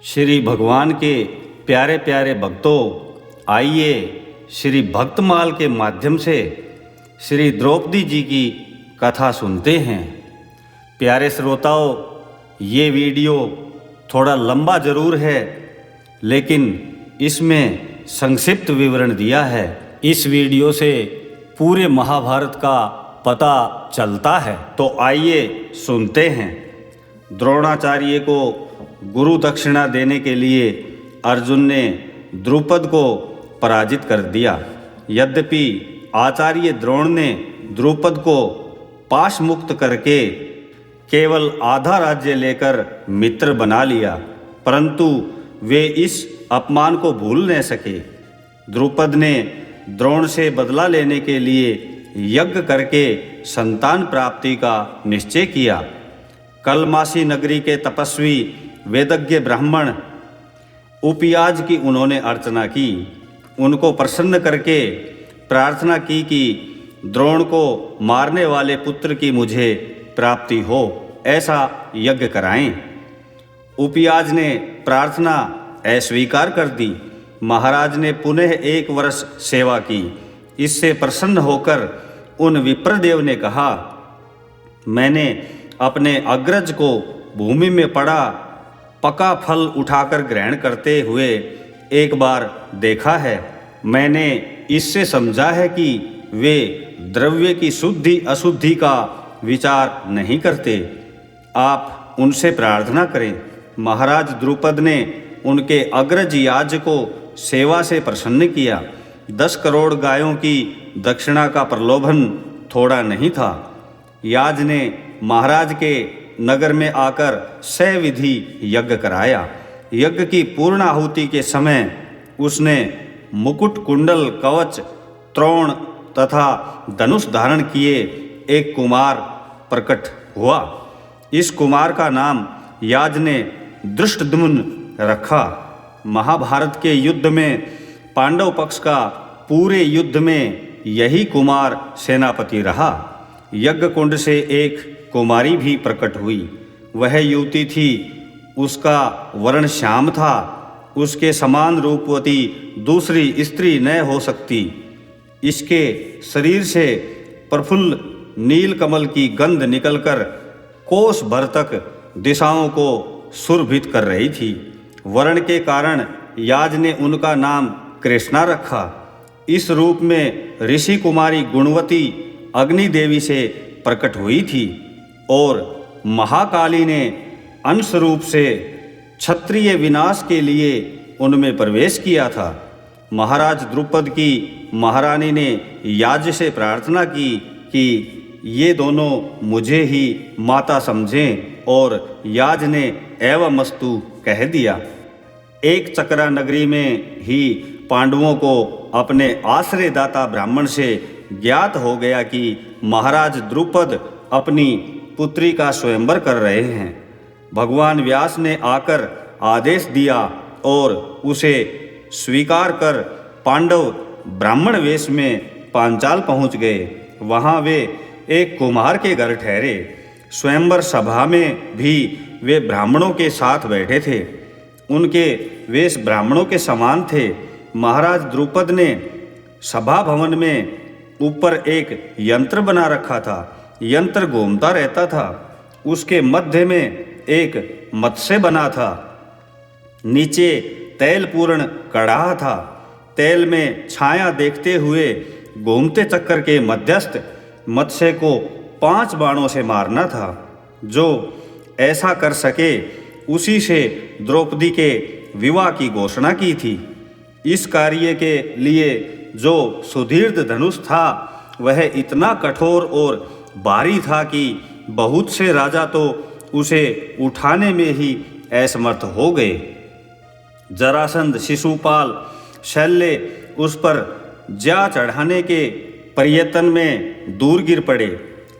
श्री भगवान के प्यारे प्यारे भक्तों, आइए श्री भक्तमाल के माध्यम से श्री द्रौपदी जी की कथा सुनते हैं। प्यारे श्रोताओं, ये वीडियो थोड़ा लंबा ज़रूर है, लेकिन इसमें संक्षिप्त विवरण दिया है। इस वीडियो से पूरे महाभारत का पता चलता है। तो आइए सुनते हैं। द्रोणाचार्य को गुरु दक्षिणा देने के लिए अर्जुन ने द्रुपद को पराजित कर दिया। यद्यपि आचार्य द्रोण ने द्रुपद को पाश मुक्त करके केवल आधा राज्य लेकर मित्र बना लिया, परंतु वे इस अपमान को भूल न सके। द्रुपद ने द्रोण से बदला लेने के लिए यज्ञ करके संतान प्राप्ति का निश्चय किया। कलमासी नगरी के तपस्वी वेदज्ञ ब्राह्मण उपियाज की उन्होंने अर्चना की। उनको प्रसन्न करके प्रार्थना की कि द्रोण को मारने वाले पुत्र की मुझे प्राप्ति हो, ऐसा यज्ञ कराएं। उपियाज ने प्रार्थना अस्वीकार कर दी। महाराज ने पुनः 1 वर्ष सेवा की। इससे प्रसन्न होकर उन विप्रदेव ने कहा, मैंने अपने अग्रज को भूमि में पड़ा पका फल उठाकर ग्रहण करते हुए एक बार देखा है। मैंने इससे समझा है कि वे द्रव्य की शुद्धि अशुद्धि का विचार नहीं करते। आप उनसे प्रार्थना करें। महाराज द्रुपद ने उनके अग्रज याज को सेवा से प्रसन्न किया। 10 करोड़ गायों की दक्षिणा का प्रलोभन थोड़ा नहीं था। याज ने महाराज के नगर में आकर सविधि यज्ञ कराया। यज्ञ की पूर्णाहुति के समय उसने मुकुट, कुंडल, कवच, त्रोण तथा धनुष धारण किए एक कुमार प्रकट हुआ। इस कुमार का नाम याज ने धृष्टद्युम्न रखा। महाभारत के युद्ध में पांडव पक्ष का पूरे युद्ध में यही कुमार सेनापति रहा। यज्ञ कुंड से एक कुमारी भी प्रकट हुई। वह युवती थी, उसका वर्ण श्याम था। उसके समान रूपवती दूसरी स्त्री न हो सकती। इसके शरीर से प्रफुल्ल नील कमल की गंध निकलकर कोस भर तक दिशाओं को सुरभित कर रही थी। वर्ण के कारण याज ने उनका नाम कृष्णा रखा। इस रूप में ऋषि कुमारी गुणवती अग्नि देवी से प्रकट हुई थी और महाकाली ने अंश रूप से क्षत्रिय विनाश के लिए उनमें प्रवेश किया था। महाराज द्रुपद की महारानी ने याज से प्रार्थना की कि ये दोनों मुझे ही माता समझें, और याज ने एवमस्तु कह दिया। एक चक्रा नगरी में ही पांडवों को अपने आश्रयदाता ब्राह्मण से ज्ञात हो गया कि महाराज द्रुपद अपनी पुत्री का स्वयंवर कर रहे हैं। भगवान व्यास ने आकर आदेश दिया और उसे स्वीकार कर पांडव ब्राह्मण वेश में पांचाल पहुंच गए। वहां वे एक कुम्हार के घर ठहरे। स्वयंवर सभा में भी वे ब्राह्मणों के साथ बैठे थे। उनके वेश ब्राह्मणों के समान थे। महाराज द्रुपद ने सभा भवन में ऊपर एक यंत्र बना रखा था। यंत्र घूमता रहता था। उसके मध्य में एक मत्स्य बना था। नीचे तैल पूर्ण कड़ाह था। तैल में छाया देखते हुए घूमते चक्कर के मध्यस्थ मत्स्य को 5 बाणों से मारना था। जो ऐसा कर सके उसी से द्रौपदी के विवाह की घोषणा की थी। इस कार्य के लिए जो सुदीर्घ धनुष था वह इतना कठोर और भारी था कि बहुत से राजा तो उसे उठाने में ही असमर्थ हो गए। जरासंध, शिशुपाल, शल्य उस पर जा चढ़ाने के प्रयत्न में दूर गिर पड़े।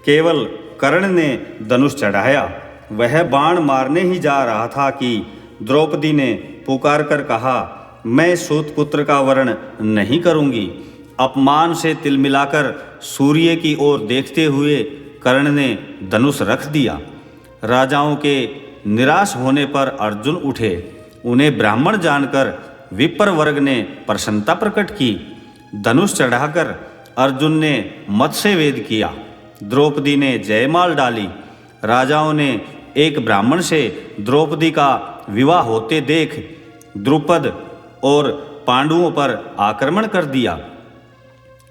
केवल कर्ण ने धनुष चढ़ाया। वह बाण मारने ही जा रहा था कि द्रौपदी ने पुकार कर कहा, मैं सूत पुत्र का वर्ण नहीं करूंगी। अपमान से तिलमिलाकर सूर्य की ओर देखते हुए कर्ण ने धनुष रख दिया। राजाओं के निराश होने पर अर्जुन उठे। उन्हें ब्राह्मण जानकर विप्र वर्ग ने प्रसन्नता प्रकट की। धनुष चढ़ाकर अर्जुन ने मत्स्य वेद किया। द्रौपदी ने जयमाल डाली। राजाओं ने एक ब्राह्मण से द्रौपदी का विवाह होते देख द्रुपद और पांडवों पर आक्रमण कर दिया।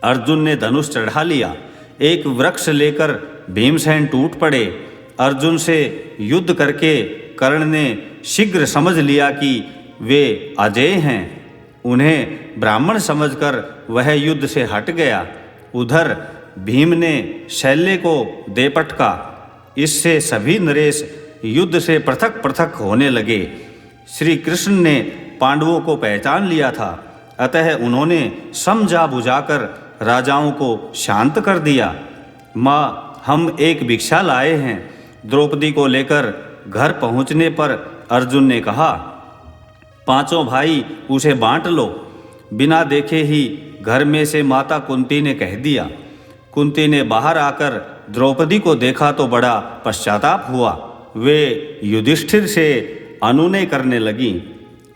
अर्जुन ने धनुष चढ़ा लिया। एक वृक्ष लेकर भीमसेन टूट पड़े। अर्जुन से युद्ध करके कर्ण ने शीघ्र समझ लिया कि वे अजेय हैं। उन्हें ब्राह्मण समझकर वह युद्ध से हट गया। उधर भीम ने शैल्य को दे पटका। इससे सभी नरेश युद्ध से पृथक पृथक होने लगे। श्री कृष्ण ने पांडवों को पहचान लिया था, अतः उन्होंने समझा बुझाकर राजाओं को शांत कर दिया। माँ, हम एक भिक्षा लाए हैं। द्रौपदी को लेकर घर पहुँचने पर अर्जुन ने कहा, पांचों भाई उसे बांट लो। बिना देखे ही घर में से माता कुंती ने कह दिया। कुंती ने बाहर आकर द्रौपदी को देखा तो बड़ा पश्चाताप हुआ। वे युधिष्ठिर से अनुनय करने लगी,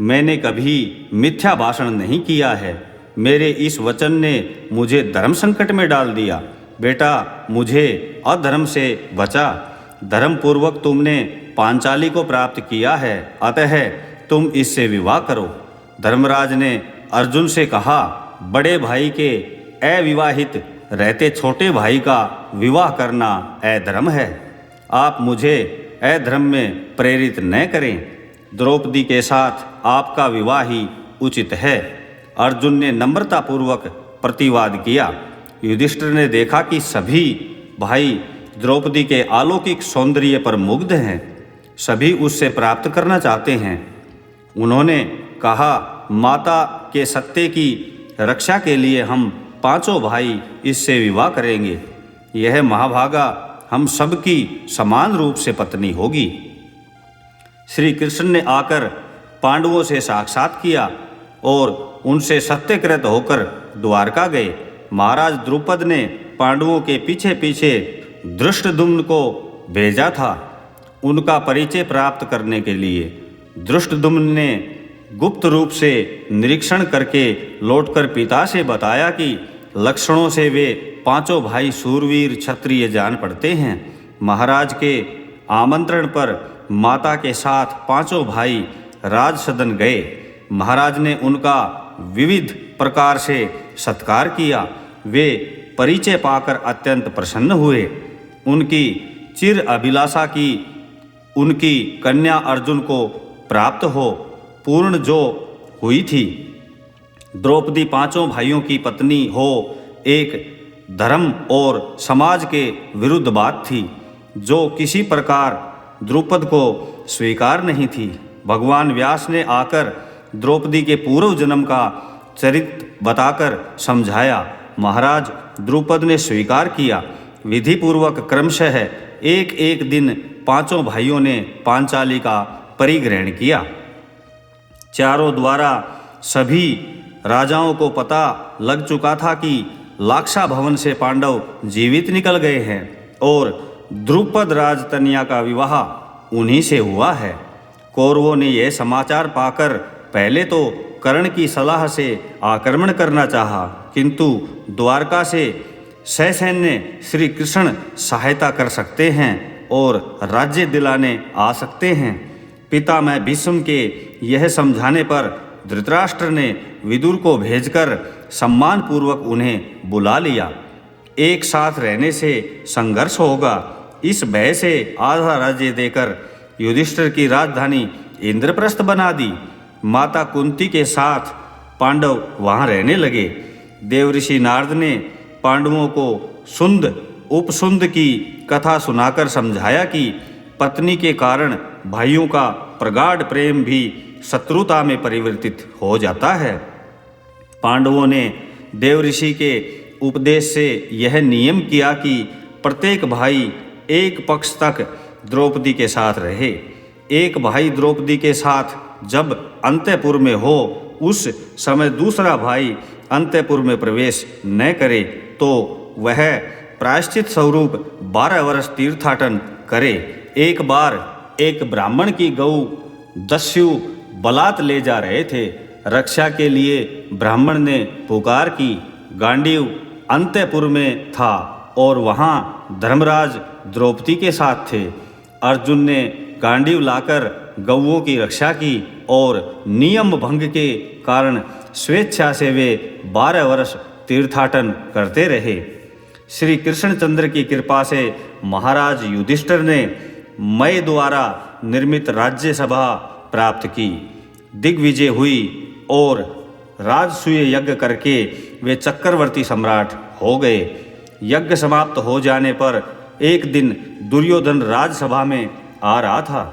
मैंने कभी मिथ्या भाषण नहीं किया है। मेरे इस वचन ने मुझे धर्म संकट में डाल दिया। बेटा, मुझे अधर्म से बचा। धर्मपूर्वक तुमने पांचाली को प्राप्त किया है, अतः तुम इससे विवाह करो। धर्मराज ने अर्जुन से कहा, बड़े भाई के अविवाहित रहते छोटे भाई का विवाह करना अधर्म है। आप मुझे अधर्म में प्रेरित न करें। द्रौपदी के साथ आपका विवाह ही उचित है। अर्जुन ने नम्रतापूर्वक प्रतिवाद किया। युधिष्ठिर ने देखा कि सभी भाई द्रौपदी के अलौकिक सौंदर्य पर मुग्ध हैं। सभी उससे प्राप्त करना चाहते हैं। उन्होंने कहा, माता के सत्य की रक्षा के लिए हम पांचों भाई इससे विवाह करेंगे। यह महाभागा हम सबकी समान रूप से पत्नी होगी। श्री कृष्ण ने आकर पांडवों से साक्षात किया और उनसे सत्यकृत होकर द्वारका गए। महाराज द्रुपद ने पांडवों के पीछे पीछे धृष्टद्युम्न को भेजा था उनका परिचय प्राप्त करने के लिए। धृष्टद्युम्न ने गुप्त रूप से निरीक्षण करके लौटकर पिता से बताया कि लक्षणों से वे पांचों भाई सूरवीर क्षत्रिय जान पड़ते हैं। महाराज के आमंत्रण पर माता के साथ पांचों भाई राजसदन गए। महाराज ने उनका विविध प्रकार से सत्कार किया। वे परिचय पाकर अत्यंत प्रसन्न हुए। उनकी चिर अभिलाषा की उनकी कन्या अर्जुन को प्राप्त हो पूर्ण जो हुई थी। द्रौपदी पांचों भाइयों की पत्नी हो एक धर्म और समाज के विरुद्ध बात थी, जो किसी प्रकार द्रुपद को स्वीकार नहीं थी। भगवान व्यास ने आकर द्रौपदी के पूर्व जन्म का चरित्र बताकर समझाया। महाराज द्रुपद ने स्वीकार किया। विधिपूर्वक क्रमशः एक एक दिन पांचों भाइयों ने पांचाली का परिग्रहण किया। चारों द्वारा सभी राजाओं को पता लग चुका था कि लाक्षा भवन से पांडव जीवित निकल गए हैं और द्रुपद राजतनया का विवाह उन्हीं से हुआ है। कौरवों ने यह समाचार पाकर पहले तो कर्ण की सलाह से आक्रमण करना चाहा, किंतु द्वारका से ससैन्य श्री कृष्ण सहायता कर सकते हैं और राज्य दिलाने आ सकते हैं। पितामह भीष्म के यह समझाने पर धृतराष्ट्र ने विदुर को भेजकर सम्मानपूर्वक उन्हें बुला लिया। एक साथ रहने से संघर्ष होगा, इस भय से आधा राज्य देकर युधिष्ठिर की राजधानी इंद्रप्रस्थ बना दी। माता कुंती के साथ पांडव वहाँ रहने लगे। देवऋषि नारद ने पांडवों को सुंद उपसुंद की कथा सुनाकर समझाया कि पत्नी के कारण भाइयों का प्रगाढ़ प्रेम भी शत्रुता में परिवर्तित हो जाता है। पांडवों ने देवऋषि के उपदेश से यह नियम किया कि प्रत्येक भाई एक पक्ष तक द्रौपदी के साथ रहे। एक भाई द्रौपदी के साथ जब अंतःपुर में हो, उस समय दूसरा भाई अंतःपुर में प्रवेश न करे तो वह प्रायश्चित स्वरूप 12 वर्ष तीर्थाटन करे। एक बार एक ब्राह्मण की गऊ दस्यु बलात् ले जा रहे थे। रक्षा के लिए ब्राह्मण ने पुकार की। गांडीव अंतपुर में था और वहाँ धर्मराज द्रौपदी के साथ थे। अर्जुन ने गांडीव लाकर गौओं की रक्षा की और नियम भंग के कारण स्वेच्छा से वे 12 वर्ष तीर्थाटन करते रहे। श्री कृष्णचंद्र की कृपा से महाराज युधिष्ठिर ने मय द्वारा निर्मित राज्यसभा प्राप्त की, दिग्विजय हुई और राजसूय यज्ञ करके वे चक्रवर्ती सम्राट हो गए। यज्ञ समाप्त हो जाने पर एक दिन दुर्योधन राजसभा में आ रहा था।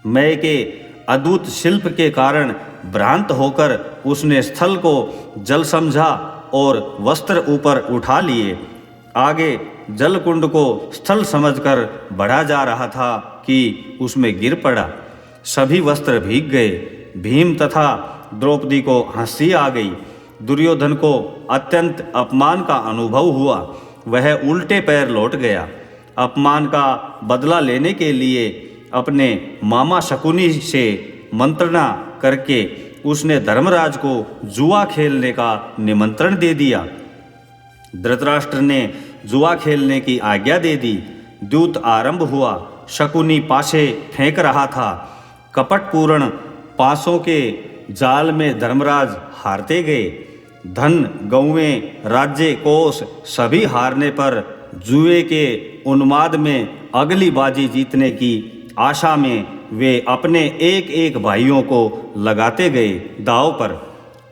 मय के अद्भुत शिल्प के कारण भ्रांत होकर उसने स्थल को जल समझा और वस्त्र ऊपर उठा लिए। आगे जलकुंड को स्थल समझकर बढ़ा जा रहा था कि उसमें गिर पड़ा। सभी वस्त्र भीग गए। भीम तथा द्रौपदी को हंसी आ गई। दुर्योधन को अत्यंत अपमान का अनुभव हुआ। वह उल्टे पैर लौट गया। अपमान का बदला लेने के लिए अपने मामा शकुनी से मंत्रणा करके उसने धर्मराज को जुआ खेलने का निमंत्रण दे दिया। धृतराष्ट्र ने जुआ खेलने की आज्ञा दे दी। द्यूत आरंभ हुआ। शकुनी पासे फेंक रहा था। कपटपूर्ण पासों के जाल में धर्मराज हारते गए। धन, गौवें, राज्य, कोष सभी हारने पर जुए के उन्माद में अगली बाजी जीतने की आशा में वे अपने एक एक भाइयों को लगाते गए दांव पर।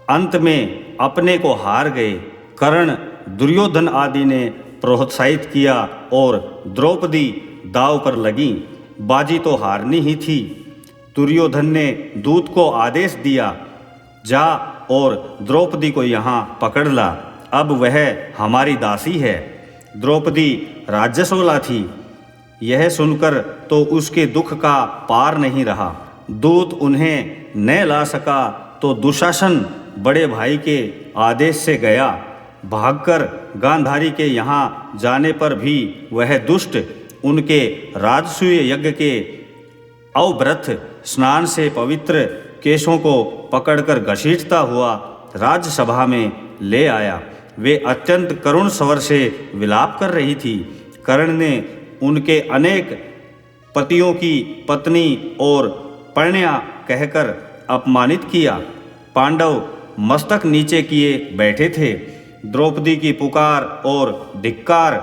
अंत में अपने को हार गए। कर्ण, दुर्योधन आदि ने प्रोत्साहित किया और द्रौपदी दांव पर लगी। बाजी तो हारनी ही थी। दुर्योधन ने दूत को आदेश दिया, जा और द्रौपदी को यहाँ पकड़ ला, अब वह हमारी दासी है। द्रौपदी राज्यसोला थी। यह सुनकर तो उसके दुख का पार नहीं रहा। दूत उन्हें न ला सका तो दुशासन बड़े भाई के आदेश से गया। भागकर गांधारी के यहाँ जाने पर भी वह दुष्ट उनके राजसूय यज्ञ के अव्रत स्नान से पवित्र केशों को पकड़कर घसीटता हुआ राजसभा में ले आया। वे अत्यंत करुण स्वर से विलाप कर रही थी। कर्ण ने उनके अनेक पतियों की पत्नी और परण्या कहकर अपमानित किया। पांडव मस्तक नीचे किए बैठे थे। द्रौपदी की पुकार और धिक्कार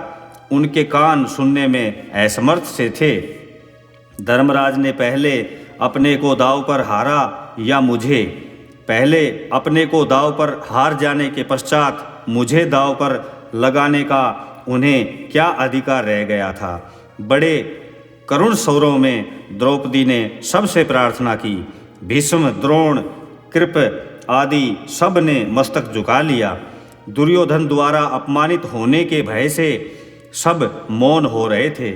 उनके कान सुनने में असमर्थ से थे। धर्मराज ने पहले अपने को दांव पर हारा या मुझे? पहले अपने को दांव पर हार जाने के पश्चात मुझे दांव पर लगाने का उन्हें क्या अधिकार रह गया था? बड़े करुण स्वरों में द्रौपदी ने सबसे प्रार्थना की। भीष्म, द्रोण, कृप आदि सब ने मस्तक झुका लिया। दुर्योधन द्वारा अपमानित होने के भय से सब मौन हो रहे थे।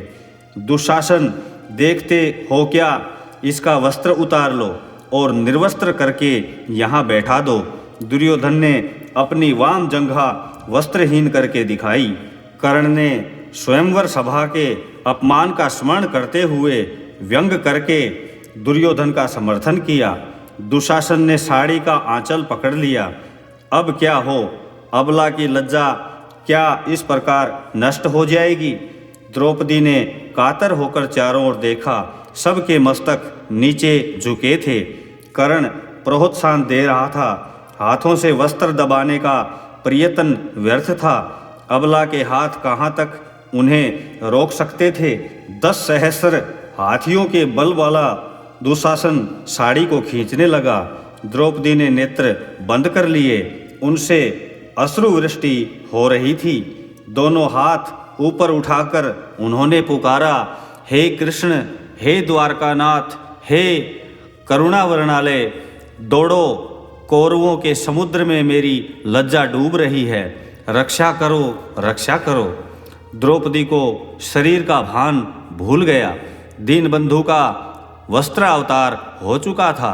दुशासन, देखते हो क्या? इसका वस्त्र उतार लो और निर्वस्त्र करके यहाँ बैठा दो। दुर्योधन ने अपनी वाम जंघा वस्त्रहीन करके दिखाई। कर्ण ने स्वयंवर सभा के अपमान का स्मरण करते हुए व्यंग करके दुर्योधन का समर्थन किया। दुशासन ने साड़ी का आंचल पकड़ लिया। अब क्या हो? अबला की लज्जा क्या इस प्रकार नष्ट हो जाएगी? द्रौपदी ने कातर होकर चारों ओर देखा। सबके मस्तक नीचे झुके थे। कर्ण प्रोत्साहन दे रहा था। हाथों से वस्त्र दबाने का प्रयत्न व्यर्थ था। अबला के हाथ कहाँ तक उन्हें रोक सकते थे? 10 सहस्र हाथियों के बल वाला दुशासन साड़ी को खींचने लगा। द्रौपदी ने नेत्र बंद कर लिए। उनसे अश्रुवृष्टि हो रही थी। दोनों हाथ ऊपर उठाकर उन्होंने पुकारा, हे कृष्ण, हे द्वारकानाथ, हे करुणावर्णालय, दौड़ो, कौरवों के समुद्र में मेरी लज्जा डूब रही है, रक्षा करो, रक्षा करो। द्रौपदी को शरीर का भान भूल गया। दीनबंधु का वस्त्रावतार हो चुका था।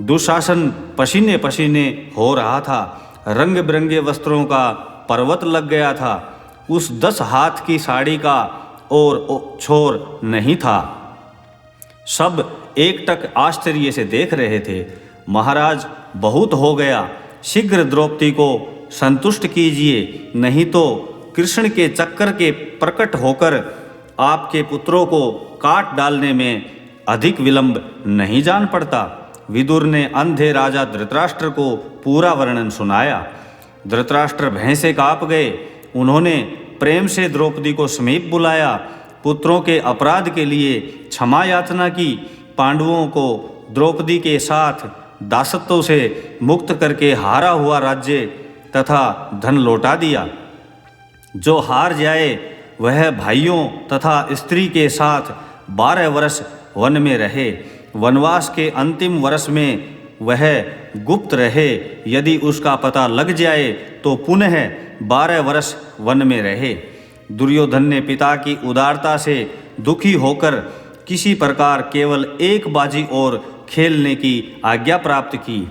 दुशासन पसीने पसीने हो रहा था। रंग बिरंगे वस्त्रों का पर्वत लग गया था। उस 10 हाथ की साड़ी का और छोर नहीं था। सब एकटक आश्चर्य से देख रहे थे। महाराज, बहुत हो गया, शीघ्र द्रौपदी को संतुष्ट कीजिए, नहीं तो कृष्ण के चक्कर के प्रकट होकर आपके पुत्रों को काट डालने में अधिक विलंब नहीं जान पड़ता। विदुर ने अंधे राजा धृतराष्ट्र को पूरा वर्णन सुनाया। धृतराष्ट्र भय से काँप गए। उन्होंने प्रेम से द्रौपदी को समीप बुलाया, पुत्रों के अपराध के लिए क्षमा याचना की, पांडवों को द्रौपदी के साथ दासत्व से मुक्त करके हारा हुआ राज्य तथा धन लौटा दिया। जो हार जाए वह भाइयों तथा स्त्री के साथ 12 वर्ष वन में रहे। वनवास के अंतिम वर्ष में वह गुप्त रहे। यदि उसका पता लग जाए तो पुनः 12 वर्ष वन में रहे। दुर्योधन ने पिता की उदारता से दुखी होकर किसी प्रकार केवल एक बाजी और खेलने की आज्ञा प्राप्त की।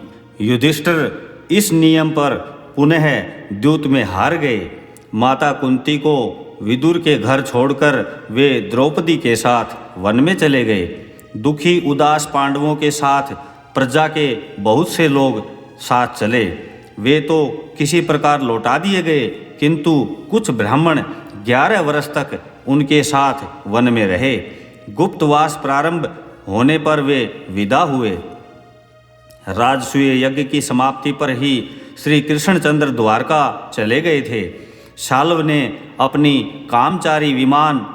युधिष्ठिर इस नियम पर पुनः द्यूत में हार गए। माता कुंती को विदुर के घर छोड़कर वे द्रौपदी के साथ वन में चले गए। दुखी उदास पांडवों के साथ प्रजा के बहुत से लोग साथ चले। वे तो किसी प्रकार लौटा दिए गए, किंतु कुछ ब्राह्मण 11 वर्ष तक उनके साथ वन में रहे। गुप्तवास प्रारंभ होने पर वे विदा हुए। राजसूय यज्ञ की समाप्ति पर ही श्री कृष्णचंद्र द्वारका चले गए थे। शाल्व ने अपनी कामचारी विमान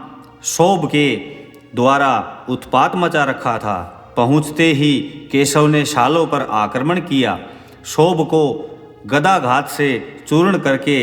शोभ के द्वारा उत्पात मचा रखा था। पहुँचते ही केशव ने शाल्व पर आक्रमण किया। शोभ को गदाघात से चूर्ण करके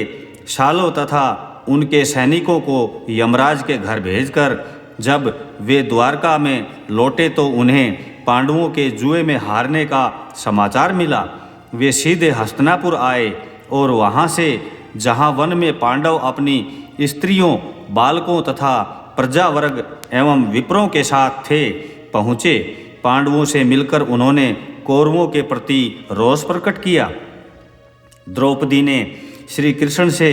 शाल्व तथा उनके सैनिकों को यमराज के घर भेजकर जब वे द्वारका में लौटे तो उन्हें पांडवों के जुए में हारने का समाचार मिला। वे सीधे हस्तिनापुर आए और वहाँ से, जहाँ वन में पांडव अपनी स्त्रियों, बालकों तथा प्रजावर्ग एवं विप्रों के साथ थे, पहुँचे। पांडवों से मिलकर उन्होंने कौरवों के प्रति रोष प्रकट किया। द्रौपदी ने श्री कृष्ण से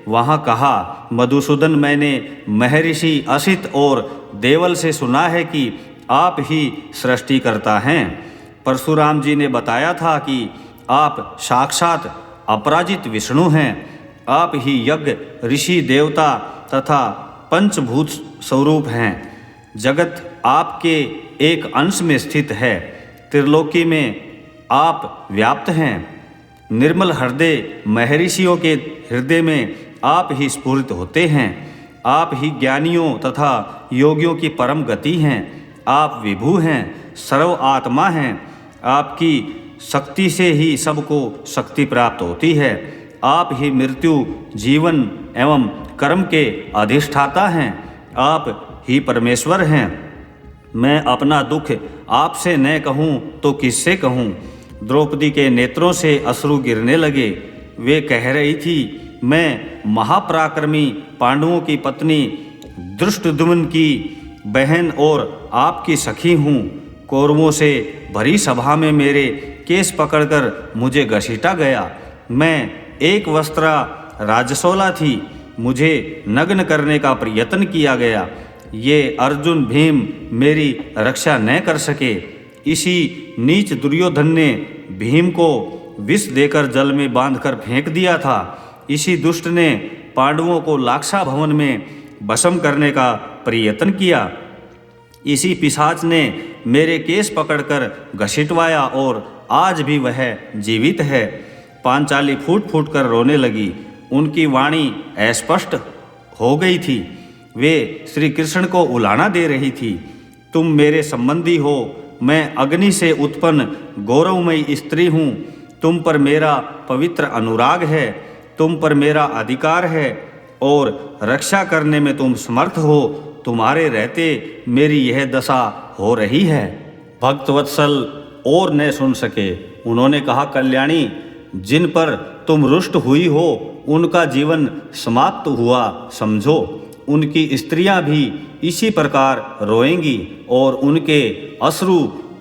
वहाँ कहा, मधुसूदन, मैंने महर्षि असित और देवल से सुना है कि आप ही सृष्टि करता हैं। परशुराम जी ने बताया था कि आप साक्षात अपराजित विष्णु हैं। आप ही यज्ञ, ऋषि, देवता तथा पंचभूत स्वरूप हैं। जगत आपके एक अंश में स्थित है। त्रिलोकी में आप व्याप्त हैं। निर्मल हृदय महर्षियों के हृदय में आप ही स्फुरित होते हैं। आप ही ज्ञानियों तथा योगियों की परम गति हैं। आप विभु हैं, सर्व आत्मा हैं। आपकी शक्ति से ही सबको शक्ति प्राप्त होती है। आप ही मृत्यु, जीवन एवं कर्म के अधिष्ठाता हैं। आप ही परमेश्वर हैं। मैं अपना दुख आपसे न कहूँ तो किससे कहूँ। द्रौपदी के नेत्रों से अश्रु गिरने लगे। वे कह रही थी, मैं महापराक्रमी पांडवों की पत्नी धृष्टद्युम्न की बहन और आपकी सखी हूँ। कौरवों से भरी सभा में मेरे केस पकड़कर मुझे घसीटा गया। मैं एक वस्त्रा राजसोला थी। मुझे नग्न करने का प्रयत्न किया गया। ये अर्जुन भीम मेरी रक्षा न कर सके। इसी नीच दुर्योधन ने भीम को विष देकर जल में बांधकर फेंक दिया था। इसी दुष्ट ने पांडवों को लाक्षा भवन में भस्म करने का प्रयत्न किया। इसी पिशाच ने मेरे केस पकड़कर घसीटवाया और आज भी वह जीवित है। पांचाली फूट फूट कर रोने लगी। उनकी वाणी अस्पष्ट हो गई थी। वे श्री कृष्ण को उलाहना दे रही थी, तुम मेरे संबंधी हो। मैं अग्नि से उत्पन्न गौरवमयी स्त्री हूँ। तुम पर मेरा पवित्र अनुराग है। तुम पर मेरा अधिकार है और रक्षा करने में तुम समर्थ हो। तुम्हारे रहते मेरी यह दशा हो रही है। भक्तवत्सल और न सुन सके। उन्होंने कहा, कल्याणी, जिन पर तुम रुष्ट हुई हो उनका जीवन समाप्त हुआ समझो। उनकी स्त्रियां भी इसी प्रकार रोएंगी और उनके अश्रु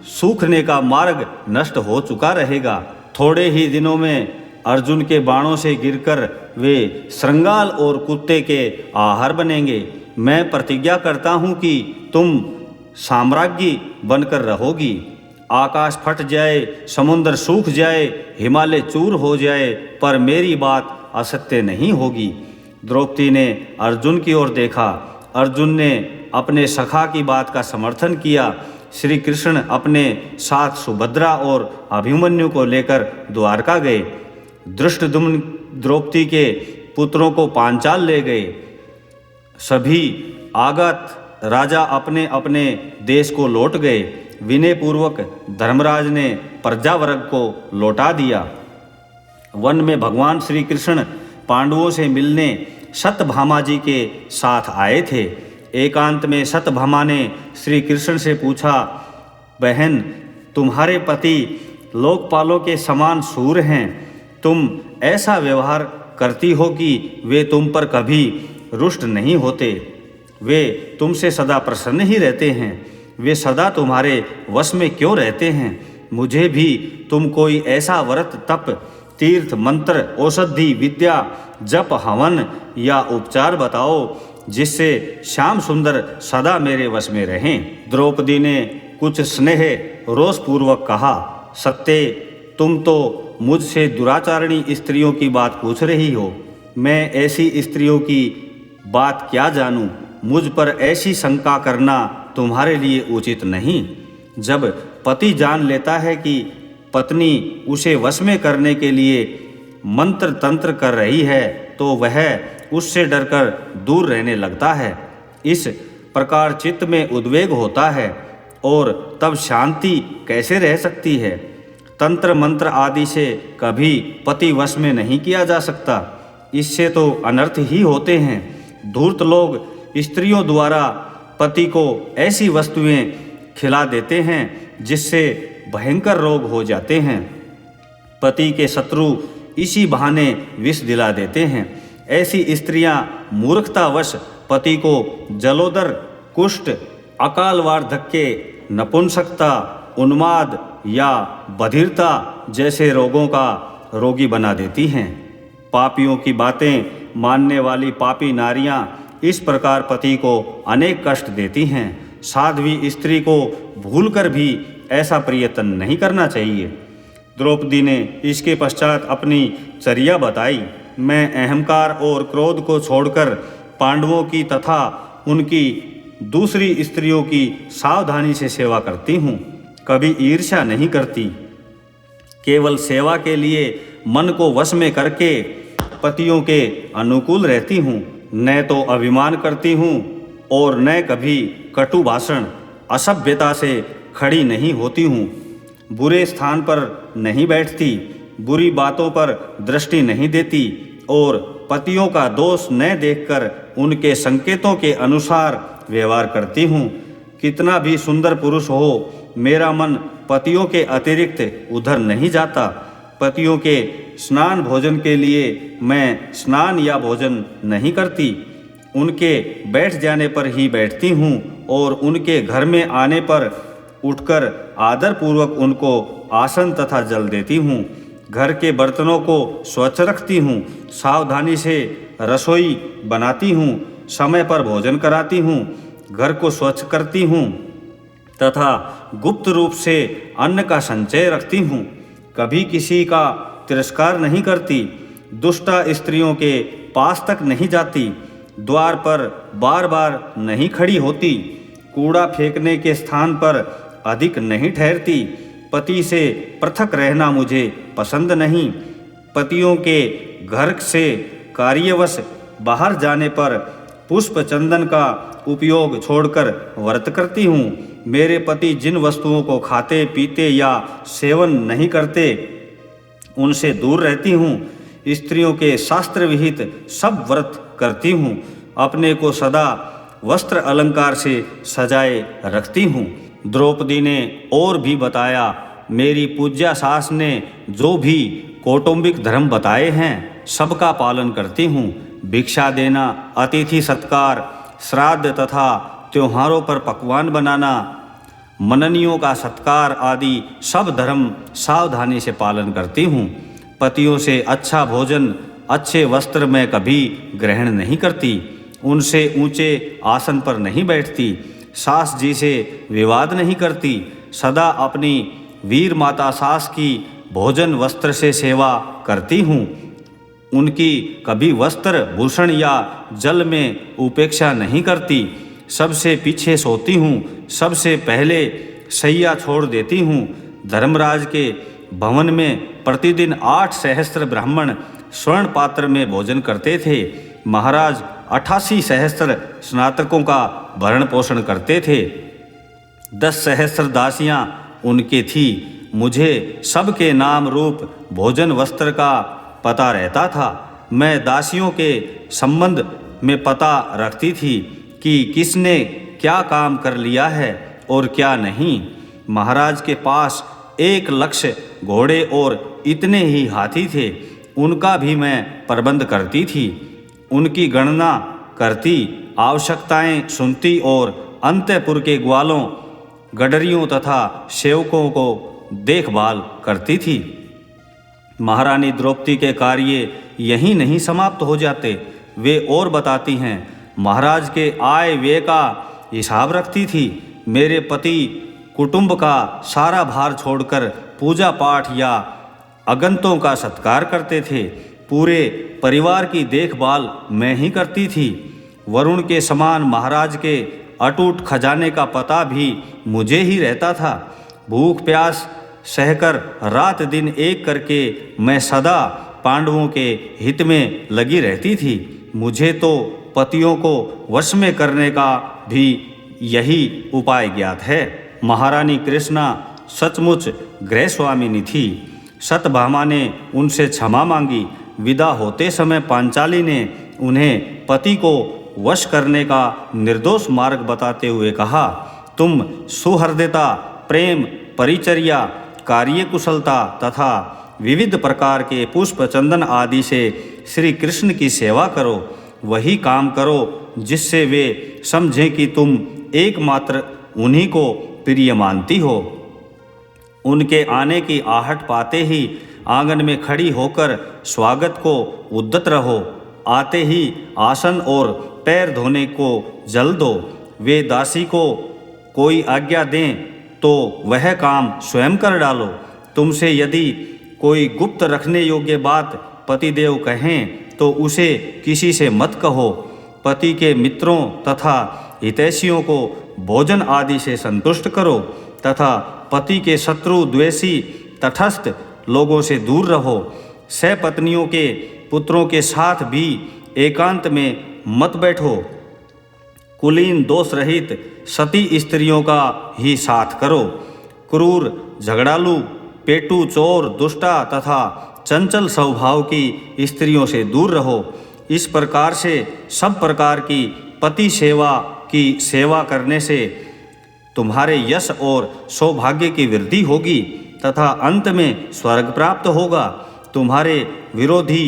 सूखने का मार्ग नष्ट हो चुका रहेगा। थोड़े ही दिनों में अर्जुन के बाणों से गिरकर वे श्रृंगाल और कुत्ते के आहार बनेंगे। मैं प्रतिज्ञा करता हूँ कि तुम साम्राज्ञी बनकर रहोगी। आकाश फट जाए, समुद्र सूख जाए, हिमालय चूर हो जाए, पर मेरी बात असत्य नहीं होगी। द्रौपदी ने अर्जुन की ओर देखा। अर्जुन ने अपने सखा की बात का समर्थन किया। श्री कृष्ण अपने साथ सुभद्रा और अभिमन्यु को लेकर द्वारका गए। धृष्टद्युम्न द्रौपदी के पुत्रों को पांचाल ले गए। सभी आगत राजा अपने अपने देश को लौट गए। विनय पूर्वक धर्मराज ने प्रजावर्ग को लौटा दिया। वन में भगवान श्री कृष्ण पांडवों से मिलने सत्यभामा जी के साथ आए थे। एकांत में सत्यभामा ने श्री कृष्ण से पूछा, बहन, तुम्हारे पति लोकपालों के समान शूर हैं। तुम ऐसा व्यवहार करती हो कि वे तुम पर कभी रुष्ट नहीं होते। वे तुमसे सदा प्रसन्न ही रहते हैं। वे सदा तुम्हारे वश में क्यों रहते हैं? मुझे भी तुम कोई ऐसा व्रत, तप, तीर्थ, मंत्र, औषधि, विद्या, जप, हवन या उपचार बताओ जिससे श्याम सुंदर सदा मेरे वश में रहें। द्रौपदी ने कुछ स्नेह रोषपूर्वक कहा, सत्य, तुम तो मुझसे दुराचारणी स्त्रियों की बात पूछ रही हो। मैं ऐसी स्त्रियों की बात क्या जानूं? मुझ पर ऐसी शंका करना तुम्हारे लिए उचित नहीं। जब पति जान लेता है कि पत्नी उसे वश में करने के लिए मंत्र तंत्र कर रही है तो वह उससे डरकर दूर रहने लगता है। इस प्रकार चित्त में उद्वेग होता है और तब शांति कैसे रह सकती है? तंत्र मंत्र आदि से कभी पति वश में नहीं किया जा सकता। इससे तो अनर्थ ही होते हैं। धूर्त लोग स्त्रियों द्वारा पति को ऐसी वस्तुएं खिला देते हैं जिससे भयंकर रोग हो जाते हैं। पति के शत्रु इसी बहाने विष दिला देते हैं। ऐसी स्त्रियां मूर्खतावश पति को जलोदर, कुष्ठ, अकाल वार्धक्य, नपुंसकता, उन्माद या बधिरता जैसे रोगों का रोगी बना देती हैं। पापियों की बातें मानने वाली पापी नारियां इस प्रकार पति को अनेक कष्ट देती हैं। साध्वी स्त्री को भूलकर भी ऐसा प्रयत्न नहीं करना चाहिए। द्रौपदी ने इसके पश्चात अपनी चर्या बताई। मैं अहंकार और क्रोध को छोड़कर पांडवों की तथा उनकी दूसरी स्त्रियों की सावधानी से सेवा करती हूँ। कभी ईर्ष्या नहीं करती। केवल सेवा के लिए मन को वश में करके पतियों के अनुकूल रहती हूँ। न तो अभिमान करती हूँ और न कभी कटु भाषण, असभ्यता से खड़ी नहीं होती हूँ। बुरे स्थान पर नहीं बैठती, बुरी बातों पर दृष्टि नहीं देती और पतियों का दोष न देखकर उनके संकेतों के अनुसार व्यवहार करती हूँ। कितना भी सुंदर पुरुष हो, मेरा मन पतियों के अतिरिक्त उधर नहीं जाता। पतियों के स्नान भोजन के लिए मैं स्नान या भोजन नहीं करती। उनके बैठ जाने पर ही बैठती हूँ और उनके घर में आने पर उठकर आदरपूर्वक उनको आसन तथा जल देती हूँ। घर के बर्तनों को स्वच्छ रखती हूँ। सावधानी से रसोई बनाती हूँ। समय पर भोजन कराती हूँ। घर को स्वच्छ करती हूँ तथा गुप्त रूप से अन्न का संचय रखती हूँ। कभी किसी का तिरस्कार नहीं करती। दुष्टा स्त्रियों के पास तक नहीं जाती। द्वार पर बार बार नहीं खड़ी होती। कूड़ा फेंकने के स्थान पर अधिक नहीं ठहरती। पति से पृथक रहना मुझे पसंद नहीं। पतियों के घर से कार्यवश बाहर जाने पर पुष्प चंदन का उपयोग छोड़कर व्रत करती हूँ। मेरे पति जिन वस्तुओं को खाते पीते या सेवन नहीं करते उनसे दूर रहती हूँ। स्त्रियों के शास्त्र विहित सब व्रत करती हूँ। अपने को सदा वस्त्र अलंकार से सजाए रखती हूँ। द्रौपदी ने और भी बताया, मेरी पूज्या सास ने जो भी कौटुंबिक धर्म बताए हैं सबका पालन करती हूँ। भिक्षा देना, अतिथि सत्कार, श्राद्ध तथा त्योहारों पर पकवान बनाना, मननियों का सत्कार आदि सब धर्म सावधानी से पालन करती हूँ। पतियों से अच्छा भोजन, अच्छे वस्त्र मैं कभी ग्रहण नहीं करती। उनसे ऊंचे आसन पर नहीं बैठती। सास जी से विवाद नहीं करती, सदा अपनी वीर माता सास की भोजन वस्त्र से सेवा करती हूँ। उनकी कभी वस्त्र भूषण या जल में उपेक्षा नहीं करती। सबसे पीछे सोती हूँ, सबसे पहले शैया छोड़ देती हूँ। धर्मराज के भवन में प्रतिदिन 8 सहस्त्र ब्राह्मण स्वर्ण पात्र में भोजन करते थे। महाराज 88 सहस्त्र स्नातकों का भरण पोषण करते थे। 10 सहस्त्र दासियां उनके थी। मुझे सबके नाम रूप भोजन वस्त्र का पता रहता था। मैं दासियों के संबंध में पता रखती थी कि किसने क्या काम कर लिया है और क्या नहीं। महाराज के पास 1 लक्ष्य घोड़े और इतने ही हाथी थे। उनका भी मैं प्रबंध करती थी, उनकी गणना करती, आवश्यकताएं सुनती और अंतःपुर के ग्वालों, गडरियों तथा सेवकों को देखभाल करती थी। महारानी द्रौपदी के कार्य यहीं नहीं समाप्त हो जाते। वे और बताती हैं, महाराज के आय व्यय का हिसाब रखती थी। मेरे पति कुटुंब का सारा भार छोड़कर पूजा पाठ या आगंतुकों का सत्कार करते थे। पूरे परिवार की देखभाल मैं ही करती थी। वरुण के समान महाराज के अटूट खजाने का पता भी मुझे ही रहता था। भूख प्यास सहकर रात दिन एक करके मैं सदा पांडवों के हित में लगी रहती थी। मुझे तो पतियों को वश में करने का भी यही उपाय ज्ञात है। महारानी कृष्णा सचमुच गृहस्वामिनी थी। सत्यभामा ने उनसे क्षमा मांगी। विदा होते समय पांचाली ने उन्हें पति को वश करने का निर्दोष मार्ग बताते हुए कहा, तुम सुहृदयता, प्रेम, परिचर्या, कार्यकुशलता तथा विविध प्रकार के पुष्प चंदन आदि से श्री कृष्ण की सेवा करो। वही काम करो जिससे वे समझें कि तुम एकमात्र उन्हीं को प्रिय मानती हो। उनके आने की आहट पाते ही आंगन में खड़ी होकर स्वागत को उद्यत रहो। आते ही आसन और पैर धोने को जल दो। वे दासी को कोई आज्ञा दें तो वह काम स्वयं कर डालो। तुमसे यदि कोई गुप्त रखने योग्य बात पतिदेव कहें तो उसे किसी से मत कहो। पति के मित्रों तथा हितैषियों को भोजन आदि से संतुष्ट करो तथा पति के शत्रु द्वेषी तटस्थ लोगों से दूर रहो। सहपत्नियों के पुत्रों के साथ भी एकांत में मत बैठो। कुलीन दोष रहित सती स्त्रियों का ही साथ करो। क्रूर, झगड़ालू, पेटू, चोर, दुष्टा तथा चंचल स्वभाव की स्त्रियों से दूर रहो। इस प्रकार से सब प्रकार की पति सेवा की सेवा करने से तुम्हारे यश और सौभाग्य की वृद्धि होगी तथा अंत में स्वर्ग प्राप्त होगा। तुम्हारे विरोधी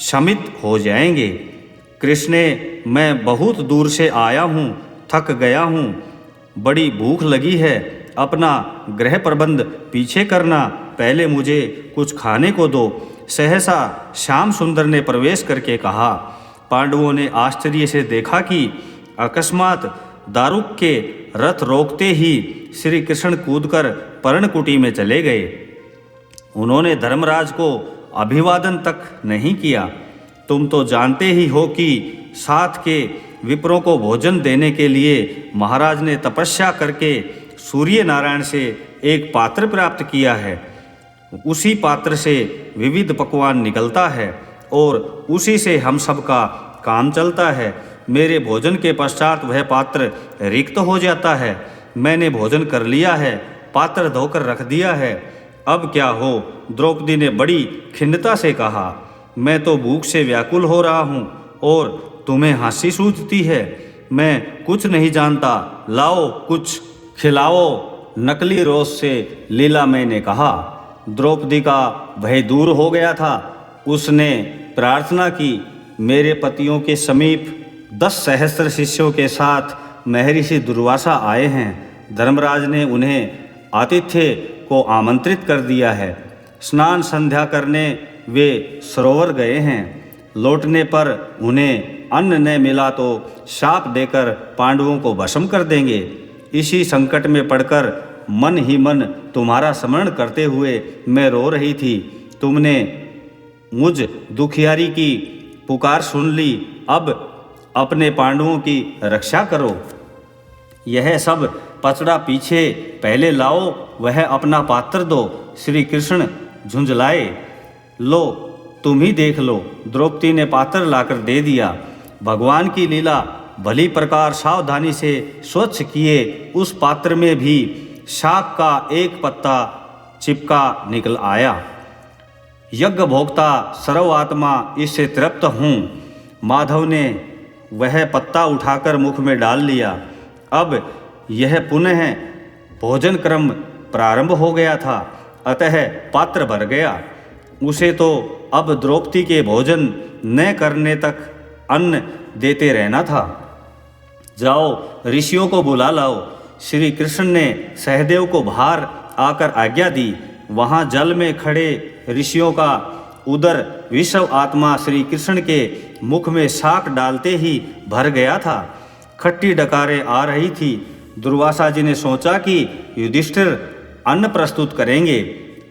शमित हो जाएंगे। कृष्णे, मैं बहुत दूर से आया हूँ, थक गया हूँ, बड़ी भूख लगी है। अपना गृह प्रबंध पीछे करना, पहले मुझे कुछ खाने को दो। सहसा श्याम सुंदर ने प्रवेश करके कहा। पांडवों ने आश्चर्य से देखा कि अकस्मात दारुक के रथ रोकते ही श्री कृष्ण कूदकर पर्णकुटी में चले गए। उन्होंने धर्मराज को अभिवादन तक नहीं किया। तुम तो जानते ही हो कि साथ के विप्रों को भोजन देने के लिए महाराज ने तपस्या करके सूर्य नारायण से एक पात्र प्राप्त किया है। उसी पात्र से विविध पकवान निकलता है और उसी से हम सब का काम चलता है। मेरे भोजन के पश्चात वह पात्र रिक्त हो जाता है। मैंने भोजन कर लिया है, पात्र धोकर रख दिया है। अब क्या हो? द्रौपदी ने बड़ी खिन्नता से कहा। मैं तो भूख से व्याकुल हो रहा हूँ और तुम्हें हंसी सूझती है। मैं कुछ नहीं जानता, लाओ कुछ खिलाओ। नकली रोष से लीलामय ने कहा। द्रौपदी का भय दूर हो गया था। उसने प्रार्थना की, मेरे पतियों के समीप 10 सहस्त्र शिष्यों के साथ महर्षि दुर्वासा आए हैं। धर्मराज ने उन्हें आतिथ्य को आमंत्रित कर दिया है। स्नान संध्या करने वे सरोवर गए हैं। लौटने पर उन्हें अन्न न मिला तो शाप देकर पांडवों को भस्म कर देंगे। इसी संकट में पड़कर मन ही मन तुम्हारा स्मरण करते हुए मैं रो रही थी। तुमने मुझ दुखियारी की पुकार सुन ली। अब अपने पांडवों की रक्षा करो। यह सब पचड़ा पीछे पहले लाओ, वह अपना पात्र दो। श्री कृष्ण झुंझलाए। लो तुम ही देख लो। द्रौपदी ने पात्र लाकर दे दिया। भगवान की लीला भली प्रकार सावधानी से स्वच्छ किए उस पात्र में भी शाक का एक पत्ता चिपका निकल आया। यज्ञ भोक्ता सर्वात्मा इससे तृप्त हूँ। माधव ने वह पत्ता उठाकर मुख में डाल लिया। अब यह पुनः भोजन क्रम प्रारंभ हो गया था, अतः पात्र भर गया। उसे तो अब द्रौपदी के भोजन न करने तक अन्न देते रहना था। जाओ ऋषियों को बुला लाओ। श्री कृष्ण ने सहदेव को बाहर आकर आज्ञा दी। वहाँ जल में खड़े ऋषियों का उदर विश्व आत्मा श्री कृष्ण के मुख में शाक डालते ही भर गया था। खट्टी डकारें आ रही थी। दुर्वासा जी ने सोचा कि युधिष्ठिर अन्न प्रस्तुत करेंगे।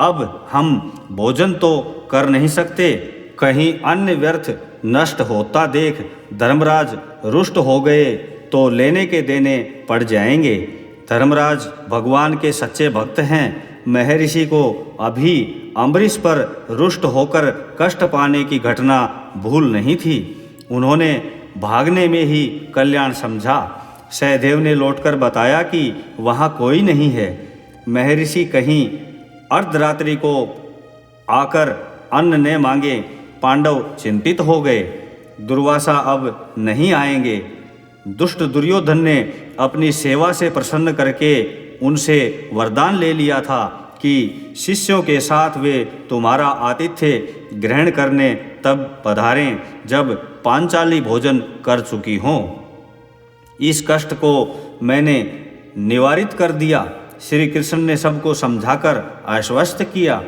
अब हम भोजन तो कर नहीं सकते, कहीं अन्न व्यर्थ नष्ट होता देख धर्मराज रुष्ट हो गए तो लेने के देने पड़ जाएंगे। धर्मराज भगवान के सच्चे भक्त हैं। महर्षि को अभी अम्बरीश पर रुष्ट होकर कष्ट पाने की घटना भूल नहीं थी। उन्होंने भागने में ही कल्याण समझा। सहदेव ने लौटकर बताया कि वहाँ कोई नहीं है। महर्षि कहीं अर्धरात्रि को आकर अन्न न मांगे। पांडव चिंतित हो गए। दुर्वासा अब नहीं आएंगे। दुष्ट दुर्योधन ने अपनी सेवा से प्रसन्न करके उनसे वरदान ले लिया था कि शिष्यों के साथ वे तुम्हारा आतिथ्य ग्रहण करने तब पधारें जब पांचाली भोजन कर चुकी हों। इस कष्ट को मैंने निवारित कर दिया। श्री कृष्ण ने सबको समझाकर आश्वस्त किया।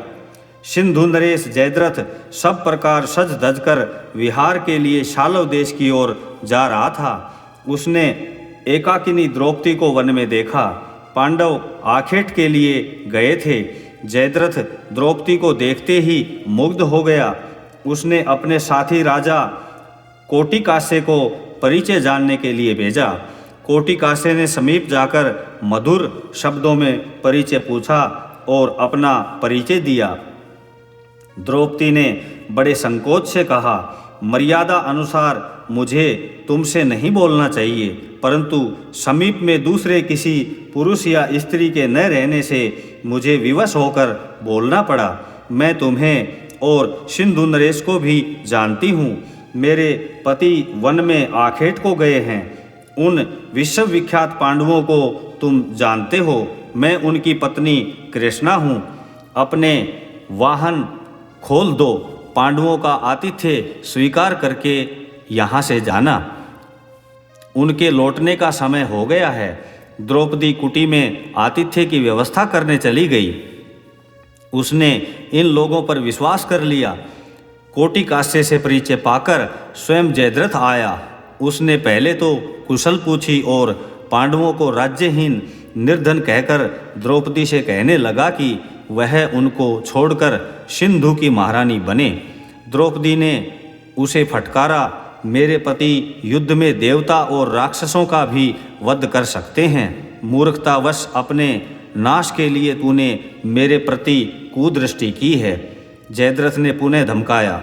सिंधु नरेश जयद्रथ सब प्रकार सज धज कर विहार के लिए शालव देश की ओर जा रहा था। उसने एकाकिनी द्रौपदी को वन में देखा। पांडव आखेट के लिए गए थे। जयद्रथ द्रौपदी को देखते ही मुग्ध हो गया। उसने अपने साथी राजा कोटिकास्य को परिचय जानने के लिए भेजा। कोटिकास्य ने समीप जाकर मधुर शब्दों में परिचय पूछा और अपना परिचय दिया। द्रौपदी ने बड़े संकोच से कहा, मर्यादा अनुसार मुझे तुमसे नहीं बोलना चाहिए, परंतु समीप में दूसरे किसी पुरुष या स्त्री के न रहने से मुझे विवश होकर बोलना पड़ा। मैं तुम्हें और सिंधु नरेश को भी जानती हूँ। मेरे पति वन में आखेट को गए हैं। उन विश्वविख्यात पांडवों को तुम जानते हो। मैं उनकी पत्नी कृष्णा हूँ। अपने वाहन खोल दो। पांडवों का आतिथ्य स्वीकार करके यहाँ से जाना। उनके लौटने का समय हो गया है। द्रौपदी कुटी में आतिथ्य की व्यवस्था करने चली गई। उसने इन लोगों पर विश्वास कर लिया। कोटिकास्य से परिचय पाकर स्वयं जयद्रथ आया। उसने पहले तो कुशल पूछी और पांडवों को राज्यहीन निर्धन कहकर द्रौपदी से कहने लगा कि वह उनको छोड़कर सिंधु की महारानी बने। द्रौपदी ने उसे फटकारा, मेरे पति युद्ध में देवता और राक्षसों का भी वध कर सकते हैं। मूर्खतावश अपने नाश के लिए तूने मेरे प्रति कुदृष्टि की है। जयद्रथ ने पुनः धमकाया।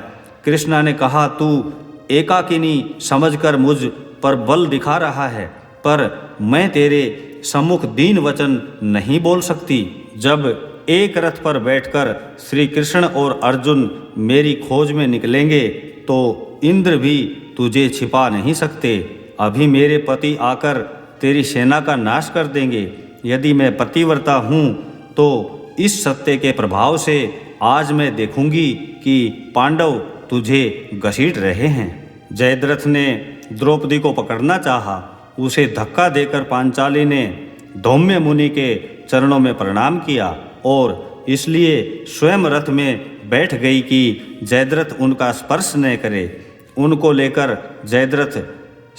कृष्णा ने कहा, तू एकाकिनी समझकर मुझ पर बल दिखा रहा है, पर मैं तेरे सम्मुख दीन वचन नहीं बोल सकती। जब एक रथ पर बैठकर श्री कृष्ण और अर्जुन मेरी खोज में निकलेंगे तो इंद्र भी तुझे छिपा नहीं सकते। अभी मेरे पति आकर तेरी सेना का नाश कर देंगे। यदि मैं पतिव्रता हूँ तो इस सत्य के प्रभाव से आज मैं देखूंगी कि पांडव तुझे घसीट रहे हैं। जयद्रथ ने द्रौपदी को पकड़ना चाहा। उसे धक्का देकर पांचाली ने धौम्य मुनि के चरणों में प्रणाम किया और इसलिए स्वयं रथ में बैठ गई कि जयद्रथ उनका स्पर्श न करे। उनको लेकर जयद्रथ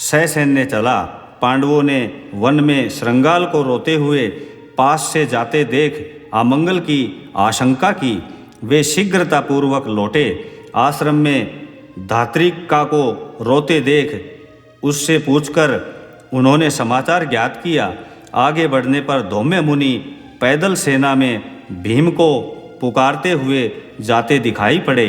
ससैन्य चला। पांडवों ने वन में श्रृंगाल को रोते हुए पास से जाते देख अमंगल की आशंका की। वे शीघ्रतापूर्वक लौटे। आश्रम में धात्रिका को रोते देख उससे पूछकर उन्होंने समाचार ज्ञात किया। आगे बढ़ने पर धौम्य मुनि पैदल सेना में भीम को पुकारते हुए जाते दिखाई पड़े।